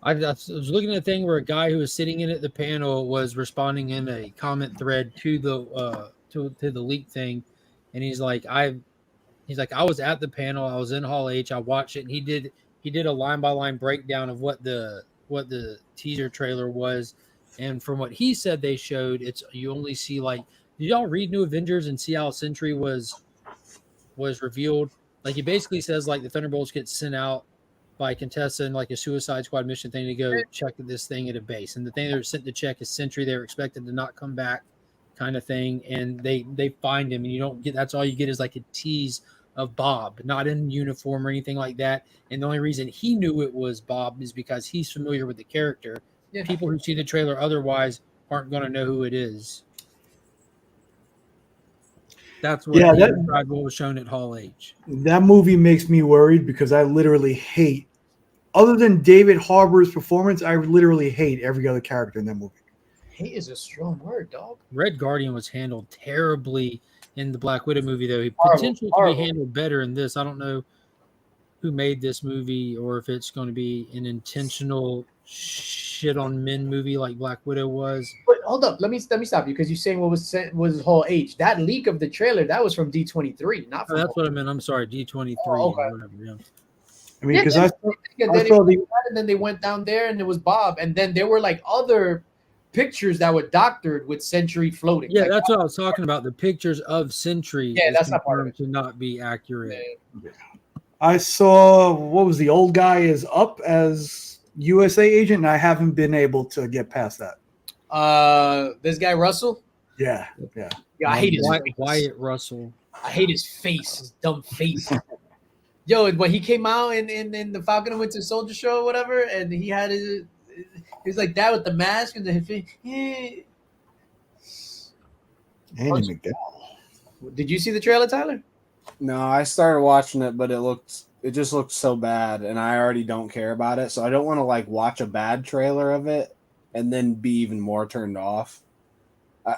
I was looking at a thing where a guy who was sitting in at the panel was responding in a comment thread to the to the leak thing, and he's like, he's like, I was at the panel, I was in Hall H, I watched it, and he did a line by line breakdown of what the teaser trailer was, and from what he said they showed, it's you only see like, did y'all read New Avengers and see how Sentry was revealed? Like he basically says like the Thunderbolts get sent out by Contessa in like a Suicide Squad mission thing to go check this thing at a base, and the thing they were sent to check is Sentry. They were expected to not come back, kind of thing, and they find him, and you don't get, that's all you get is like a tease of Bob, not in uniform or anything like that. And the only reason he knew it was Bob is because he's familiar with the character. Yeah. People who see the trailer otherwise aren't going to know who it is. That's what what was shown at Hall H. That movie makes me worried because I literally hate, other than David Harbour's performance, I literally hate every other character in that movie. Hate is a strong word, dog. Red Guardian was handled terribly in the Black Widow movie, though. He Horrible, potentially could be handled better in this. I don't know who made this movie or if it's going to be an intentional shit on men movie like Black Widow was. But hold up, let me stop you because you're saying what was Hall H. That leak of the trailer that was from D23, not from. That's what I meant. I'm sorry, D23 okay. or whatever. Yeah. I mean, because I saw and then they went down there and it was Bob, and then there were like other pictures that were doctored with Sentry floating. Yeah, like, that's what I was talking about. The pictures of Sentry. Yeah, that's not part of it. To not be accurate. Yeah. I saw what was the old guy is up as USA agent, and I haven't been able to get past that. This guy Russell. Yeah. I hate his face. Wyatt Russell. I hate his face, his dumb face. Yo, when he came out in the Falcon and Winter Soldier show or whatever, and he had he was like that with the mask and the face. Andy McDowell. Did you see the trailer, Tyler? No, I started watching it, but it just looked so bad, and I already don't care about it. So I don't want to like watch a bad trailer of it and then be even more turned off.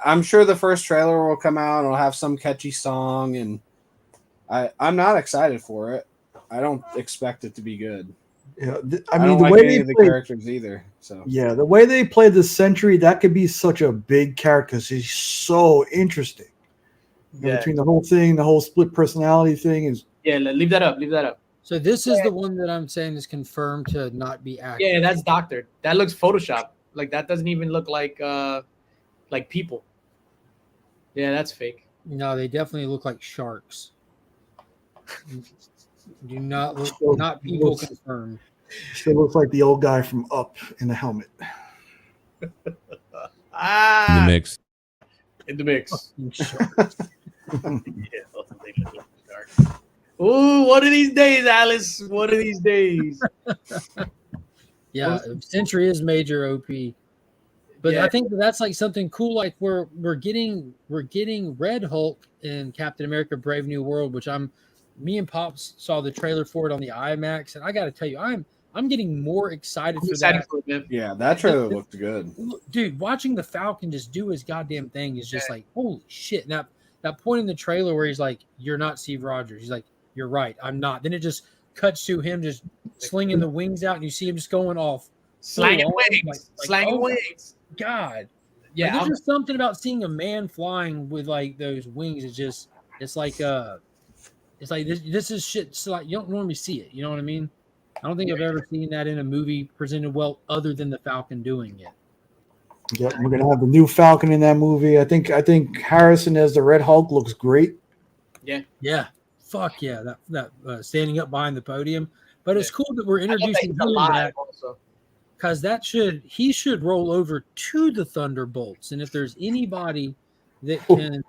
I'm sure the first trailer will come out and it'll have some catchy song, and I'm not excited for it. I don't expect it to be good. Yeah, I mean, the way they play the characters either. So yeah, the way they play the Sentry, that could be such a big character. He's so interesting. Yeah. Between the whole thing, the whole split personality thing is. Yeah, leave that up. So this is the one that I'm saying is confirmed to not be accurate. Yeah, that's doctored. That looks Photoshop. Like that doesn't even look like people. Yeah, that's fake. No, they definitely look like sharks. Do not look, not people confirmed. Still looks like the old guy from Up in the helmet. In the mix. In the mix. Ooh, one of these days, Alice. One of these days. Yeah, Sentry is major OP. But Yeah. I think that's like something cool. Like we're getting Red Hulk in Captain America: Brave New World, which me and Pops saw the trailer for it on the IMAX, and I got to tell you, I'm getting more excited for that. Yeah, that trailer looked good. Dude, watching the Falcon just do his goddamn thing is just like, holy shit. Now that point in the trailer where he's like, "You're not Steve Rogers." He's like, "You're right, I'm not." Then it just cuts to him just slinging the wings out, and you see him just going off, slanging wings, slanging wings. God, yeah. Like, there's just something about seeing a man flying with like those wings. It's like this is shit. So like you don't normally see it. You know what I mean? I don't think I've ever seen that in a movie presented well, other than the Falcon doing it. Yep, we're gonna have the new Falcon in that movie. I think Harrison as the Red Hulk looks great. Yeah. Fuck yeah, that standing up behind the podium. But it's cool that we're introducing him to that, because he should roll over to the Thunderbolts. And if there's anybody that can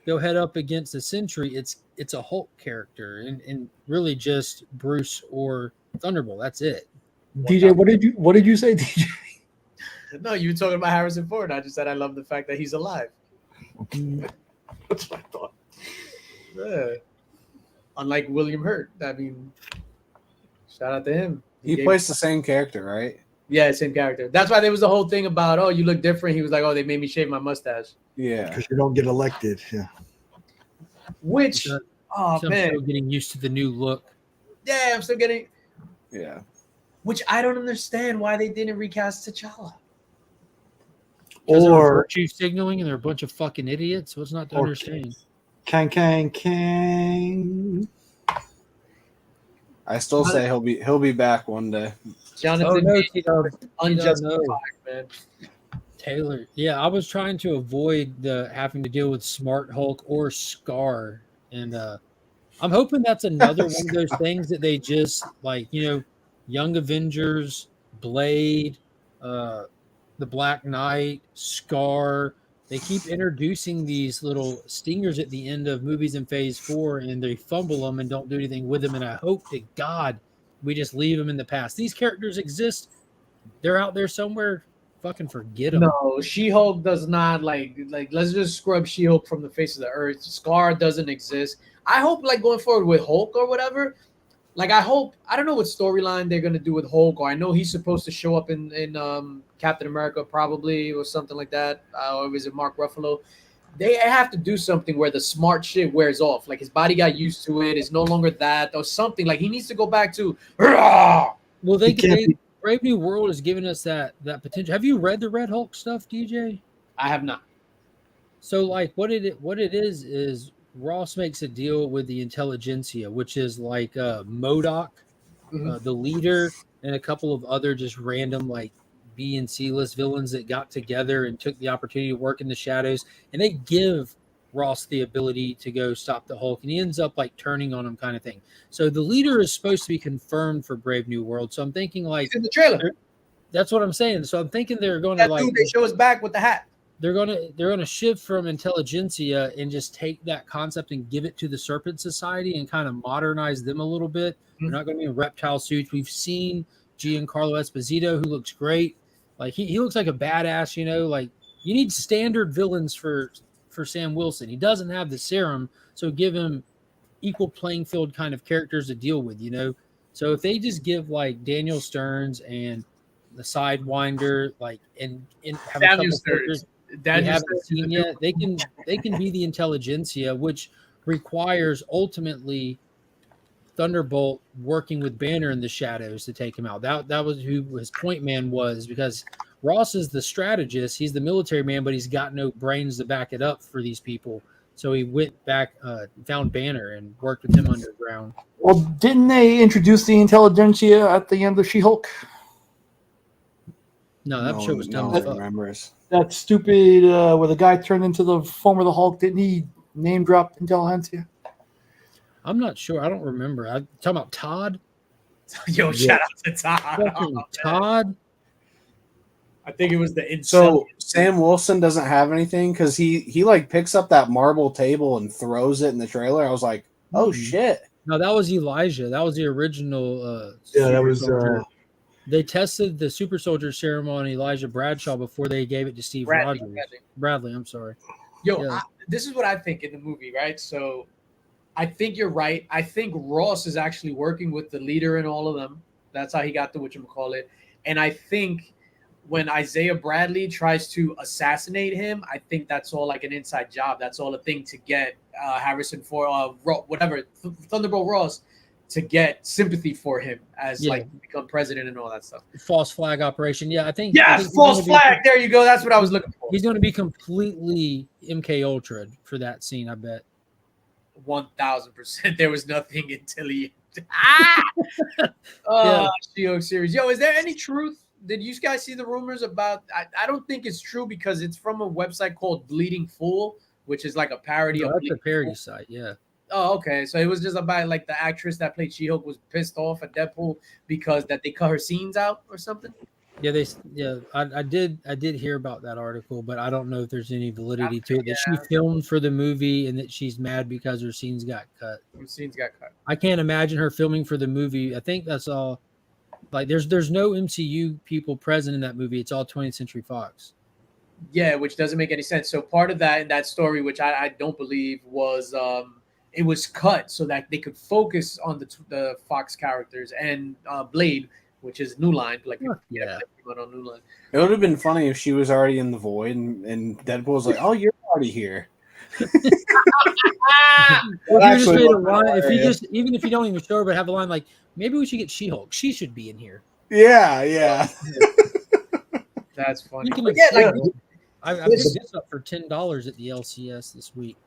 go head up against the Sentry, it's a Hulk character, and really just Bruce or Thunderbolt. That's it. DJ, what did you say, DJ? No, you were talking about Harrison Ford. I just said I love the fact that he's alive. That's what I thought. Yeah. Unlike William Hurt. I mean, shout out to him. He plays the same character, right? Yeah, same character. That's why there was the whole thing about, oh, you look different. He was like, oh, they made me shave my mustache. Yeah. Because you don't get elected. Yeah. Which, I'm still getting used to the new look. Yeah, I'm still getting. Yeah. Which I don't understand why they didn't recast T'Challa. Or virtue signaling, and they're a bunch of fucking idiots. What's not to understand? Kang. I still say he'll be back one day. Jonathan, no, unjustified, no. man. Taylor. Yeah, I was trying to avoid the having to deal with Smart Hulk or Scar, and I'm hoping that's another one of those things that they just like, Young Avengers, Blade, the Black Knight, Scar. They keep introducing these little stingers at the end of movies in Phase 4, and they fumble them and don't do anything with them. And I hope to God we just leave them in the past. These characters exist. They're out there somewhere. Fucking forget them. No, She-Hulk does not like. Let's just scrub She-Hulk from the face of the earth. Scar doesn't exist. I hope like going forward with Hulk or whatever. Like I don't know what storyline they're gonna do with Hulk, or I know he's supposed to show up in Captain America probably or something like that. Or is it Mark Ruffalo? They have to do something where the smart shit wears off. Like his body got used to it. It's no longer that or something. Like he needs to go back to. Rah! Well, Brave New World has given us that potential. Have you read the Red Hulk stuff, DJ? I have not. So, like, what it is Ross makes a deal with the intelligentsia, which is like MODOK, the leader, and a couple of other just random like B and C list villains that got together and took the opportunity to work in the shadows, and they give Ross the ability to go stop the Hulk, and he ends up like turning on him, kind of thing. So the leader is supposed to be confirmed for Brave New World. So I'm thinking like he's in the trailer. That's what I'm saying. So I'm thinking they're going to like they show us back with the hat. They're gonna shift from intelligentsia and just take that concept and give it to the Serpent Society and kind of modernize them a little bit. They're not going to be in reptile suits. We've seen Giancarlo Esposito, who looks great. Like he looks like a badass. Like you need standard villains for Sam Wilson. He doesn't have the serum, so give him equal playing field kind of characters to deal with. So if they just give like Daniel Stearns and the Sidewinder, like and have Daniel a couple Stearns. characters we haven't seen yet, they can be the intelligentsia, which requires ultimately Thunderbolt working with Banner in the shadows to take him out. That was who his point man was, because Ross is the strategist, he's the military man, but he's got no brains to back it up for these people. So he went back, found Banner, and worked with him underground. Well, didn't they introduce the intelligentsia at the end of She-Hulk? No, that show was dumb. That stupid where the guy turned into the form of the Hulk. Didn't he name drop intelligentsia? I'm not sure. I don't remember. I'm talking about Todd. Yo, shout out to Todd. Todd. I think it was the So Sam Wilson doesn't have anything because he like picks up that marble table and throws it in the trailer. I was like, oh shit. No, that was Elijah. That was the original. That was. They tested the super soldier serum on Elijah Bradshaw before they gave it to Steve Rogers. Bradley, I'm sorry. Yo, this is what I think in the movie, right? So I think you're right. I think Ross is actually working with the leader and all of them. That's how he got the whatchamacallit. And I think when Isaiah Bradley tries to assassinate him, I think that's all like an inside job. That's all a thing to get Harrison Ford, Thunderbolt Ross, to get sympathy for him as like become president and all that stuff. False flag operation. Yeah, I think. Yes, false flag. There you go. That's what I was looking for. He's going to be completely MK Ultra for that scene, I bet. 1000%. There was nothing until he. She-Hulk series. Yo, is there any truth? Did you guys see the rumors about? I don't think it's true because it's from a website called Bleeding Fool, which is like a parody of. That's a parody site, yeah. Oh, okay. So it was just about like the actress that played She-Hulk was pissed off at Deadpool because that they cut her scenes out or something. Yeah, I did hear about that article, but I don't know if there's any validity to it. That she filmed for the movie and that she's mad because her scenes got cut. Her scenes got cut. I can't imagine her filming for the movie. I think that's all. Like, there's no MCU people present in that movie. It's all 20th Century Fox. Yeah, which doesn't make any sense. So part of that in that story, which I don't believe was it was cut so that they could focus on the Fox characters and Blade, which is New Line. Like on New Line. It would have been funny if she was already in the void and Deadpool was like, "Oh, you're already here." Even if you don't even show her, but have a line like, maybe we should get She-Hulk. She should be in here. Yeah. That's funny. I picked this up for $10 at the LCS this week.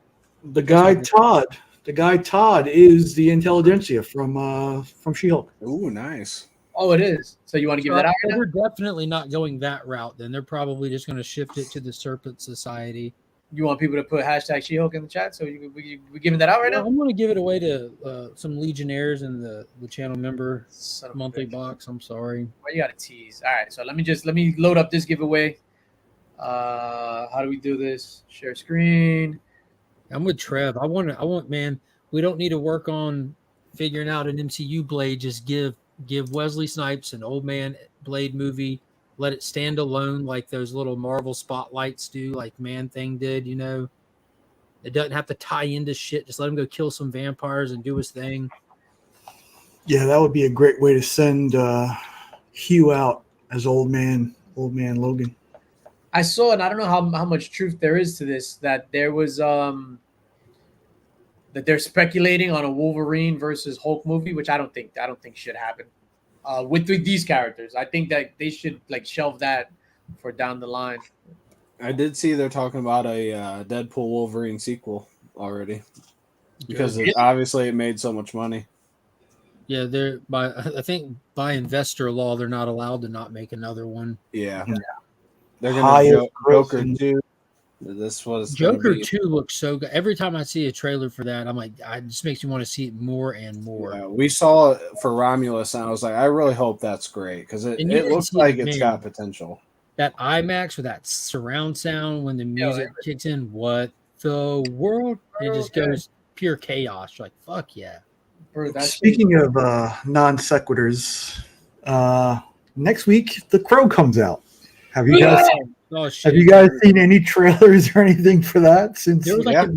The guy Todd The guy Todd is the intelligentsia from She-Hulk. Ooh, nice. Oh, it is. So you want to give that out? So they're definitely not going that route. Then they're probably just going to shift it to the Serpent Society. You want people to put hashtag She-Hulk in the chat? So we giving that out right now? I'm going to give it away to some Legionnaires in the channel member monthly box. I'm sorry. Well, you got to tease. All right. So let me load up this giveaway. How do we do this? Share screen. I'm with Trev. I want, man, we don't need to work on figuring out an MCU Blade. Just give Wesley Snipes an Old Man Blade movie. Let it stand alone like those little Marvel spotlights do, like Man-Thing did, you know. It doesn't have to tie into shit. Just let him go kill some vampires and do his thing. Yeah, that would be a great way to send Hugh out as Old Man Logan. I saw, and I don't know how much truth there is to this, that there was that they're speculating on a Wolverine versus Hulk movie, which I don't think should happen. With these characters, I think that they should like shelve that for down the line. I did see they're talking about a Deadpool Wolverine sequel already because obviously it made so much money. Yeah, I think by investor law, they're not allowed to not make another one. Yeah. They're going to Joker 2. This was Joker 2 looks so good. Every time I see a trailer for that, I'm like, it just makes me want to see it more and more. Yeah, we saw it for Romulus, and I was like, I really hope that's great because it looks like it's got potential. That IMAX with that surround sound when the music kicks in, what the world? It just goes pure chaos. You're like, fuck yeah. Speaking of non sequiturs, next week The Crow comes out. Have you guys? Have you guys seen any trailers or anything for that? Since there was like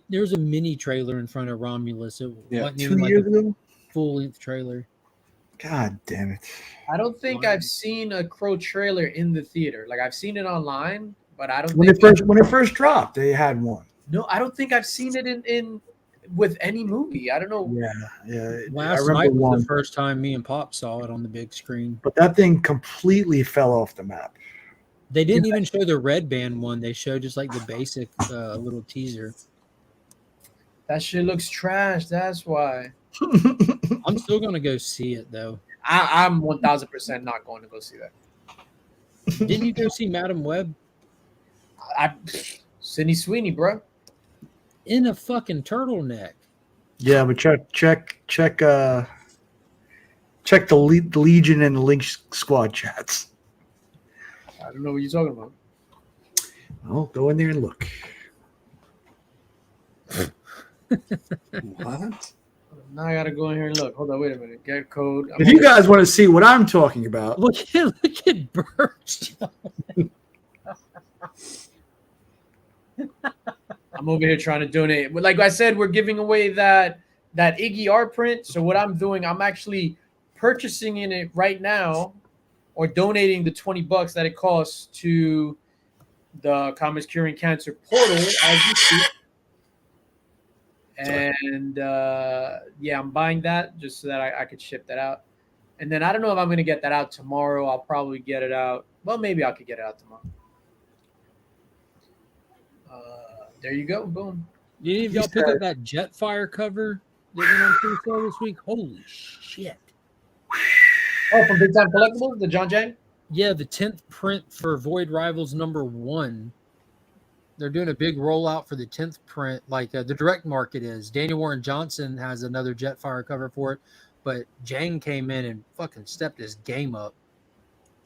there was a mini trailer in front of Romulus. It wasn't 2 years ago. Full length trailer. God damn it! I don't think I've seen a Crow trailer in the theater. Like I've seen it online, but I don't. When it first dropped, they had one. No, I don't think I've seen it in with any movie. I don't know. Yeah. Last night was the first time me and Pop saw it on the big screen. But that thing completely fell off the map. They didn't even show the Red Band one. They showed just like the basic little teaser. That shit looks trash. That's why. I'm still gonna go see it though. I'm 1000% not going to go see that. Didn't you go see Madam Web? Sydney Sweeney, bro. In a fucking turtleneck. Yeah, but check the Legion and the Lynch Squad chats. I don't know what you're talking about. Well, go in there and look. What? Now I gotta go in here and look. Hold on, wait a minute. Get code. If you guys want to see what I'm talking about, look at Birch. I'm over here trying to donate. Like I said, we're giving away that Iggy art print. So what I'm doing, I'm actually purchasing it right now, or donating the $20 that it costs to the Comics Curing Cancer portal as you see. And I'm buying that just so that I could ship that out. And then I don't know if I'm going to get that out tomorrow. I'll probably get it out. Well, maybe I could get it out tomorrow. There you go. Boom. Did any of y'all pick up that Jetfire cover that went on pre-sale this week? Holy shit. Oh, from Big Time Collectibles, the John Jang? Yeah, the 10th print for Void Rivals #1. They're doing a big rollout for the 10th print, like the direct market is. Daniel Warren Johnson has another Jetfire cover for it, but Jang came in and fucking stepped his game up.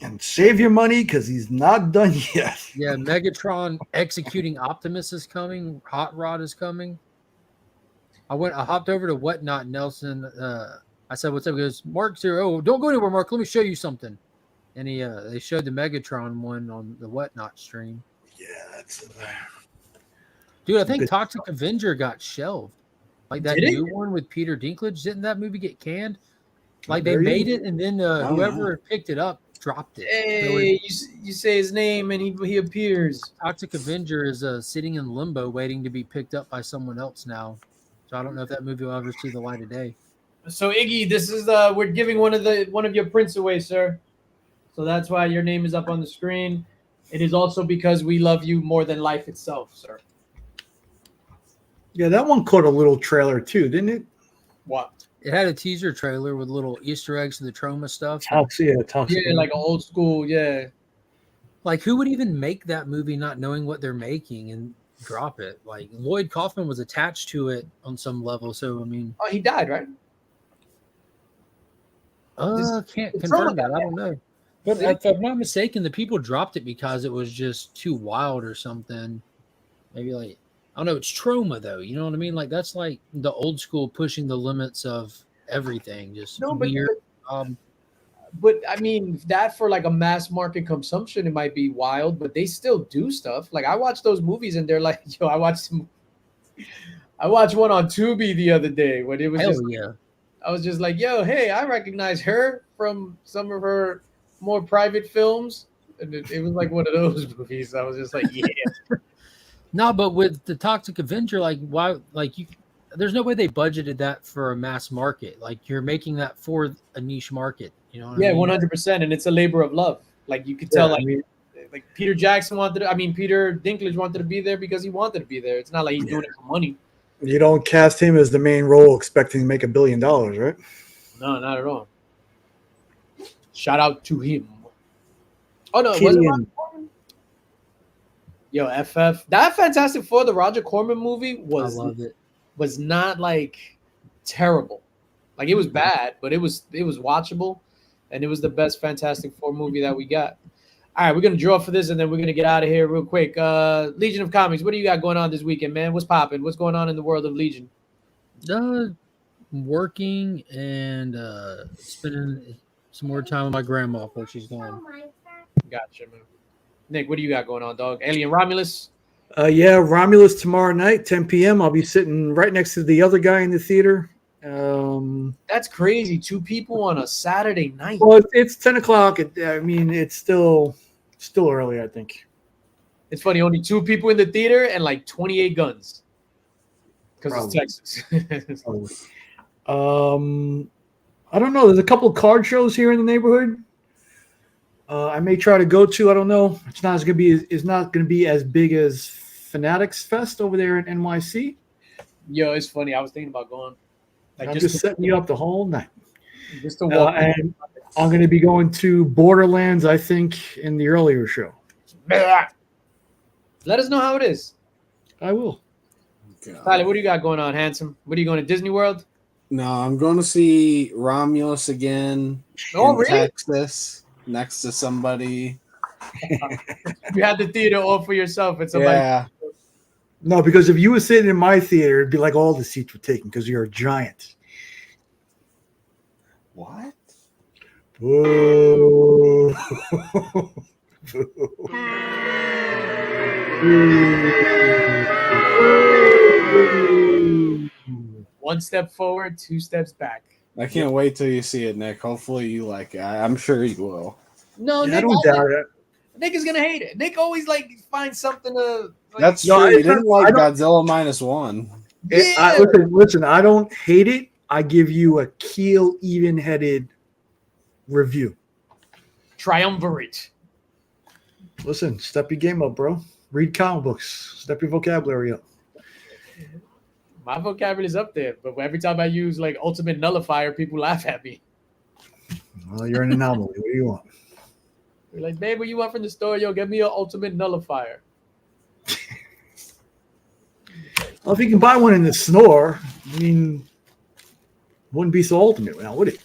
And save your money because he's not done yet. Yeah, Megatron Executing Optimus is coming. Hot Rod is coming. I hopped over to Whatnot, Nelson. I said, "What's up?" He goes, "Mark's here." "Oh, don't go anywhere, Mark. Let me show you something." And they showed the Megatron one on the Whatnot stream. Yeah, that's dude. I think Toxic Avenger got shelved. Like that new one with Peter Dinklage. Didn't that movie get canned? Like they made it, and then whoever picked it up dropped it. Hey, you say his name and he appears. Toxic Avenger is sitting in limbo waiting to be picked up by someone else now. So I don't know if that movie will ever see the light of day. So Iggy, this is we're giving one of your prints away, sir. So that's why your name is up on the screen. It is also because we love you more than life itself, sir. Yeah, that one caught a little trailer too, didn't it? What? It had a teaser trailer with little Easter eggs to the trauma stuff. Toxic. Yeah, like an old school. Yeah. Like, who would even make that movie not knowing what they're making and drop it? Like, Lloyd Kaufman was attached to it on some level. So, I mean, Oh, he died, right? can't the confirm trauma that. I don't know. But See? if I'm not mistaken, the people dropped it because it was just too wild or something. Maybe like, I don't know. It's trauma, though. You know what I mean? Like, that's like the old school pushing the limits of everything. Just No, but weird. But I mean, that for like a mass market consumption, it might be wild, but they still do stuff. Like I watch those movies and they're like, yo, I watched one on Tubi the other day when it was Hell just, yeah. I was just like, yo, hey, I recognize her from some of her more private films. And it was like one of those movies. I was just like, yeah. No, but with the Toxic Avenger, like why, like you, there's no way they budgeted that for a mass market. Like you're making that for a niche market. You know what Yeah, I mean? 100%. And it's a labor of love. Like you could tell, like Peter Jackson Peter Dinklage wanted to be there because he wanted to be there. It's not like he's doing it for money. You don't cast him as the main role expecting to make $1 billion, right? No, not at all. Shout out to him. Oh no, was it Killian. Roger Corman? Yo, FF. That Fantastic Four, the Roger Corman movie I love it. was not like terrible. Like it was bad, but it was watchable, and it was the best Fantastic Four movie that we got. All right, we're gonna draw for this, and then we're gonna get out of here real quick. Legion of Comics, what do you got going on this weekend, man? What's popping? What's going on in the world of Legion? Working and spending some more time with my grandma before she's gone. Gotcha, man. Nick, what do you got going on, dog? Alien Romulus? Yeah, Romulus tomorrow night, 10 p.m. I'll be sitting right next to the other guy in the theater. That's crazy. 2 people on a Saturday night. Well, it's 10 o'clock. I mean, it's still early, I think. It's funny, only 2 people in the theater and like 28 guns. Because it's Texas. I don't know. There's a couple of card shows here in the neighborhood. I may try to go to. I don't know. It's not going to be as big as Fanatics Fest over there in NYC. Yo, it's funny. I was thinking about going. Like I'm just setting you up the whole night. Just to walk. And I'm going to be going to Borderlands, I think, in the earlier show. Let us know how it is. I will. God. Tyler, what do you got going on, handsome? What are you going to Disney World? No, I'm going to see Romulus again Oh, in really? Texas next to somebody. You had the theater all for yourself and somebody. Yeah. No, because if you were sitting in my theater, it'd be like all the seats were taken because you're a giant. What? Whoa. One step forward, 2 steps back. I can't wait till you see it, Nick. Hopefully you like it. I'm sure you will. No, Yeah, I Nick, don't doubt it. Nick is gonna hate it. Nick always like finds something to. Like, That's No, true. I You didn't like don't- Godzilla -1. Yeah. Listen, I don't hate it. I give you a keel, even-headed review. triumvirate. Listen, step your game up, bro. Read comic books. Step your vocabulary up. My vocabulary is up there, but every time I use like ultimate nullifier, people laugh at me. Well, you're an anomaly. What do you want? They're like, babe, what you want from the store? Yo, get me an ultimate nullifier. Well, if you can buy one in the store, I mean, wouldn't be so ultimate now, would it?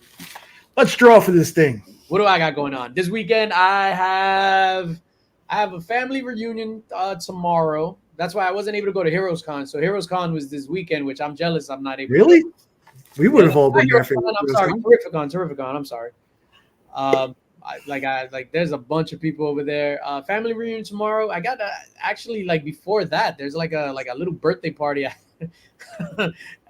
Let's draw for this thing. What do I got going on this weekend? I have a family reunion tomorrow. That's why I wasn't able to go to Heroes Con. So Heroes Con was this weekend, which I'm jealous I'm not able. Really? To go. We would have all Not been there. Heroes Con, I'm sorry, Terrificon. I'm sorry. There's a bunch of people over there. Family reunion tomorrow. I got actually like before that. There's like a little birthday party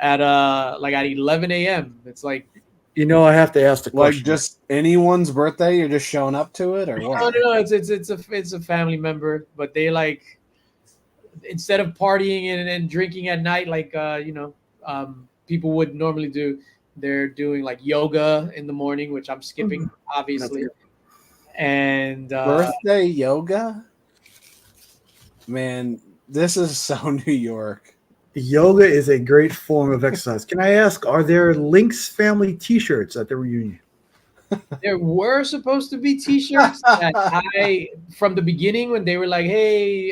at 11 a.m. It's like. You know, I have to ask the Like question. just anyone's birthday, you're just showing up to it, or what? No. It's a family member, but they like instead of partying and drinking at night like people would normally do, they're doing like yoga in the morning, which I'm skipping obviously. And Birthday yoga? Man, this is so New York. Yoga is a great form of exercise. Can I ask, are there Lynx family T-shirts at the reunion? There were supposed to be T-shirts that I, from the beginning, when they were like, "Hey,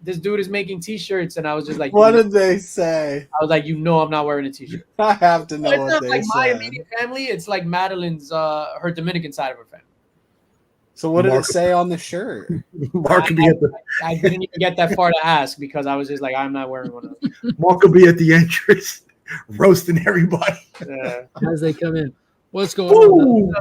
this dude is making T-shirts," and I was just like, What did they say? I was like, I'm not wearing a T-shirt. I have to know It's what not they like my said. immediate family. It's like Madeline's, her Dominican side of her family. So what did Mark- it say on the shirt? Mark could be at the I didn't even get that far to ask because I was just like, I'm not wearing one of those. Mark could be at the entrance, roasting everybody. As they come in, what's going on? Ooh,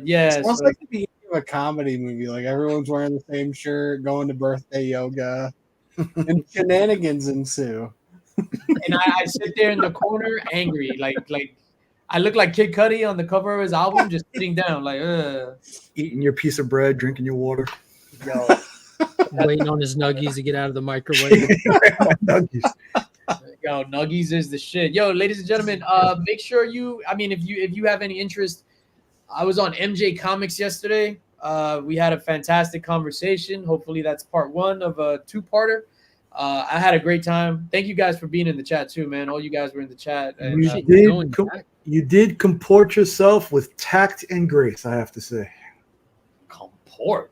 Yeah. It sounds So, like the beginning of a comedy movie. Like everyone's wearing the same shirt, going to birthday yoga, and shenanigans ensue. and I sit there in the corner, angry, like I look like Kid Cudi on the cover of his album, just sitting down, like, eating your piece of bread, drinking your water. yo. Waiting on his nuggies to get out of the microwave. Yo, Nuggies is the shit. Yo, ladies and gentlemen, make sure if you have any interest, I was on MJ Comics yesterday. We had a fantastic conversation. Hopefully that's part one of a two-parter. I had a great time. Thank you guys for being in the chat too, man. All you guys were in the chat. And, You did comport yourself with tact and grace, I have to say. Comport?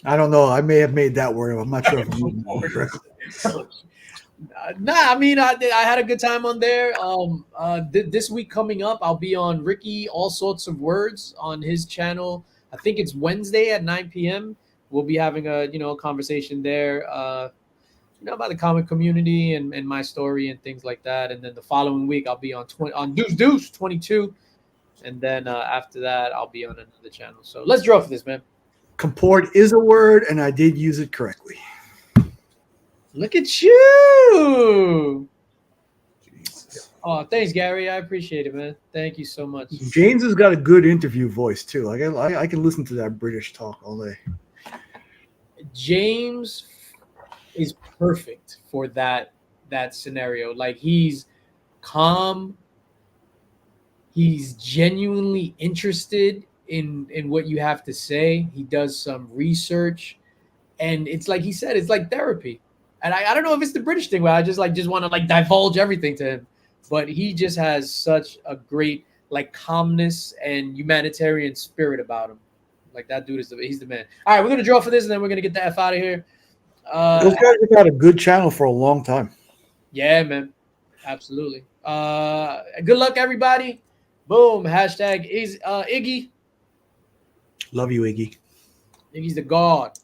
I don't know. I may have made that word. I'm not sure if I'm using that word correctly. I had a good time on there. This week coming up, I'll be on Ricky All Sorts of Words on his channel. I think it's Wednesday at 9 p.m. We'll be having a conversation there, about the comic community and my story and things like that. And then the following week, I'll be on Deuce 22, and then after that, I'll be on another channel. So let's draw for this, man. Comport is a word, and I did use it correctly. Look at you. Jesus. Oh, thanks, Gary. I appreciate it, man. Thank you so much. James has got a good interview voice too. Like I can listen to that British talk all day. James is perfect for that scenario. Like, he's calm. He's genuinely interested in what you have to say. He does some research, and it's like he said, it's like therapy. And I don't know if it's the British thing where I just want to divulge everything to him, but he just has such a great calmness and humanitarian spirit about him. Like, that dude he's the man. All right, we're gonna draw for this, and then we're gonna get the F out of here. Those guys have had a good channel for a long time. Yeah, man, absolutely. Good luck, everybody. Boom. Hashtag is Iggy. Love you, Iggy. Iggy's the god.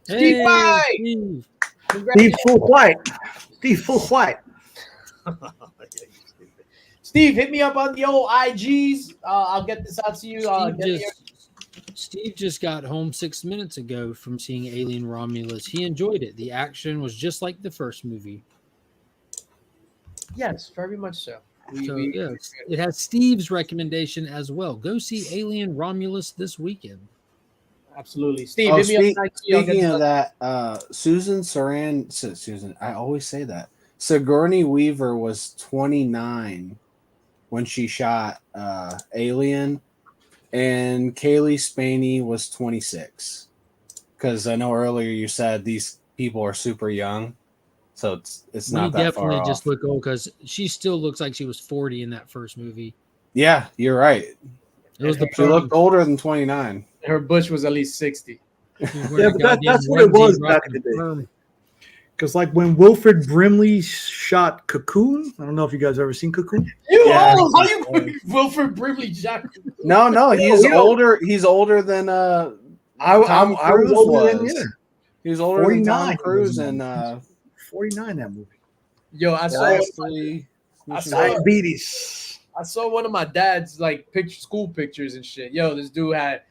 Steve White. Steve Full White. Steve Full White. Steve, hit me up on the old IGs. I'll get this out to you. Steve just got home 6 minutes ago from seeing Alien Romulus. He enjoyed it. The action was just like the first movie. Yes, very much so. It has Steve's recommendation as well. Go see Alien Romulus this weekend. Absolutely. Steve, hit me up. Speaking of that, Susan, I always say that. Sigourney Weaver was 29 when she shot Alien, and Kaylee Spaney was 26. Because I know earlier you said these people are super young, so it's not that far off. Definitely just look old because she still looks like she was 40 in that first movie. Yeah, you're right. She looked older than 29. Her bush was at least 60. Yeah, but that's what it was back in the day. Because when Wilfred Brimley shot Cocoon, I don't know if you guys ever seen Cocoon. How you Wilfred Brimley shot Cocoon? No, he's older. He's older than Tom Cruise was. He was older than Tom Cruise and 49 that movie. Yo, I saw diabetes. I saw one of my dad's school pictures and shit. Yo, this dude had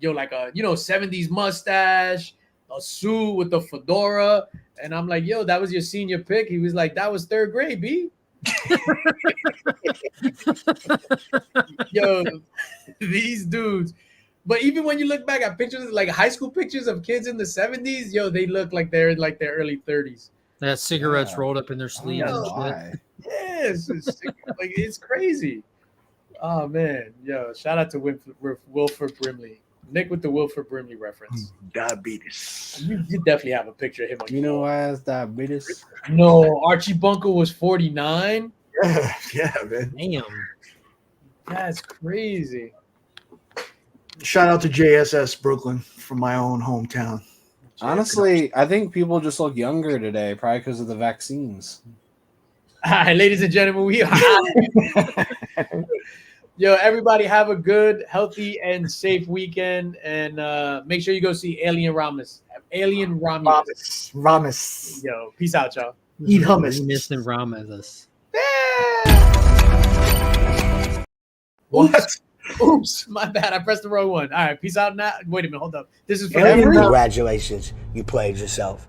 a 70s mustache, a suit with a fedora, and I'm like, yo, that was your senior pic? He was like, that was third grade, B. Yo, these dudes. But even when you look back at pictures, high school pictures of kids in the 70s, yo, they look like they're in their early 30s. They had cigarettes rolled up in their sleeves and shit. Yes, it's crazy. Oh man, yo! Shout out to Wilfred Brimley. Nick with the Wilford Brimley reference. Diabetes. You definitely have a picture of him. On You know why has diabetes? No, Archie Bunker was 49. Yeah, man. Damn. That's crazy. Shout out to JSS Brooklyn from my own hometown. Honestly, I think people just look younger today, probably because of the vaccines. All right, ladies and gentlemen, we are. Yo, everybody have a good, healthy, and safe weekend. And make sure you go see Alien Romulus. Alien Romulus. Ramis. Yo, peace out, y'all. Eat hummus. Missing Romulus. What? Oops, my bad. I pressed the wrong one. All right, peace out now. Wait a minute, hold up. This is for Congratulations, you played yourself.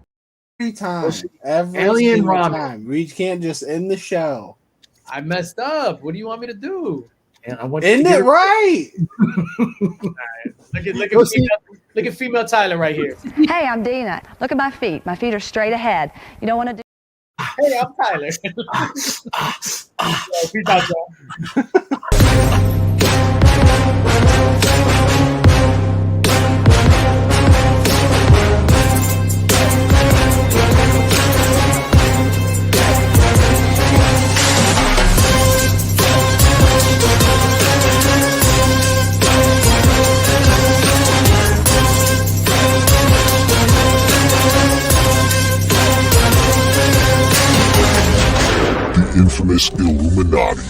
Every time. Every Alien single ramen. time. We can't just end the show. I messed up. What do you want me to do? And I want End it right. Look at female Tyler right here. Hey, I'm Dina. Look at my feet. My feet are straight ahead. You don't want to do. Hey, I'm Tyler. Yo, peace out, y'all. The infamous Illuminati.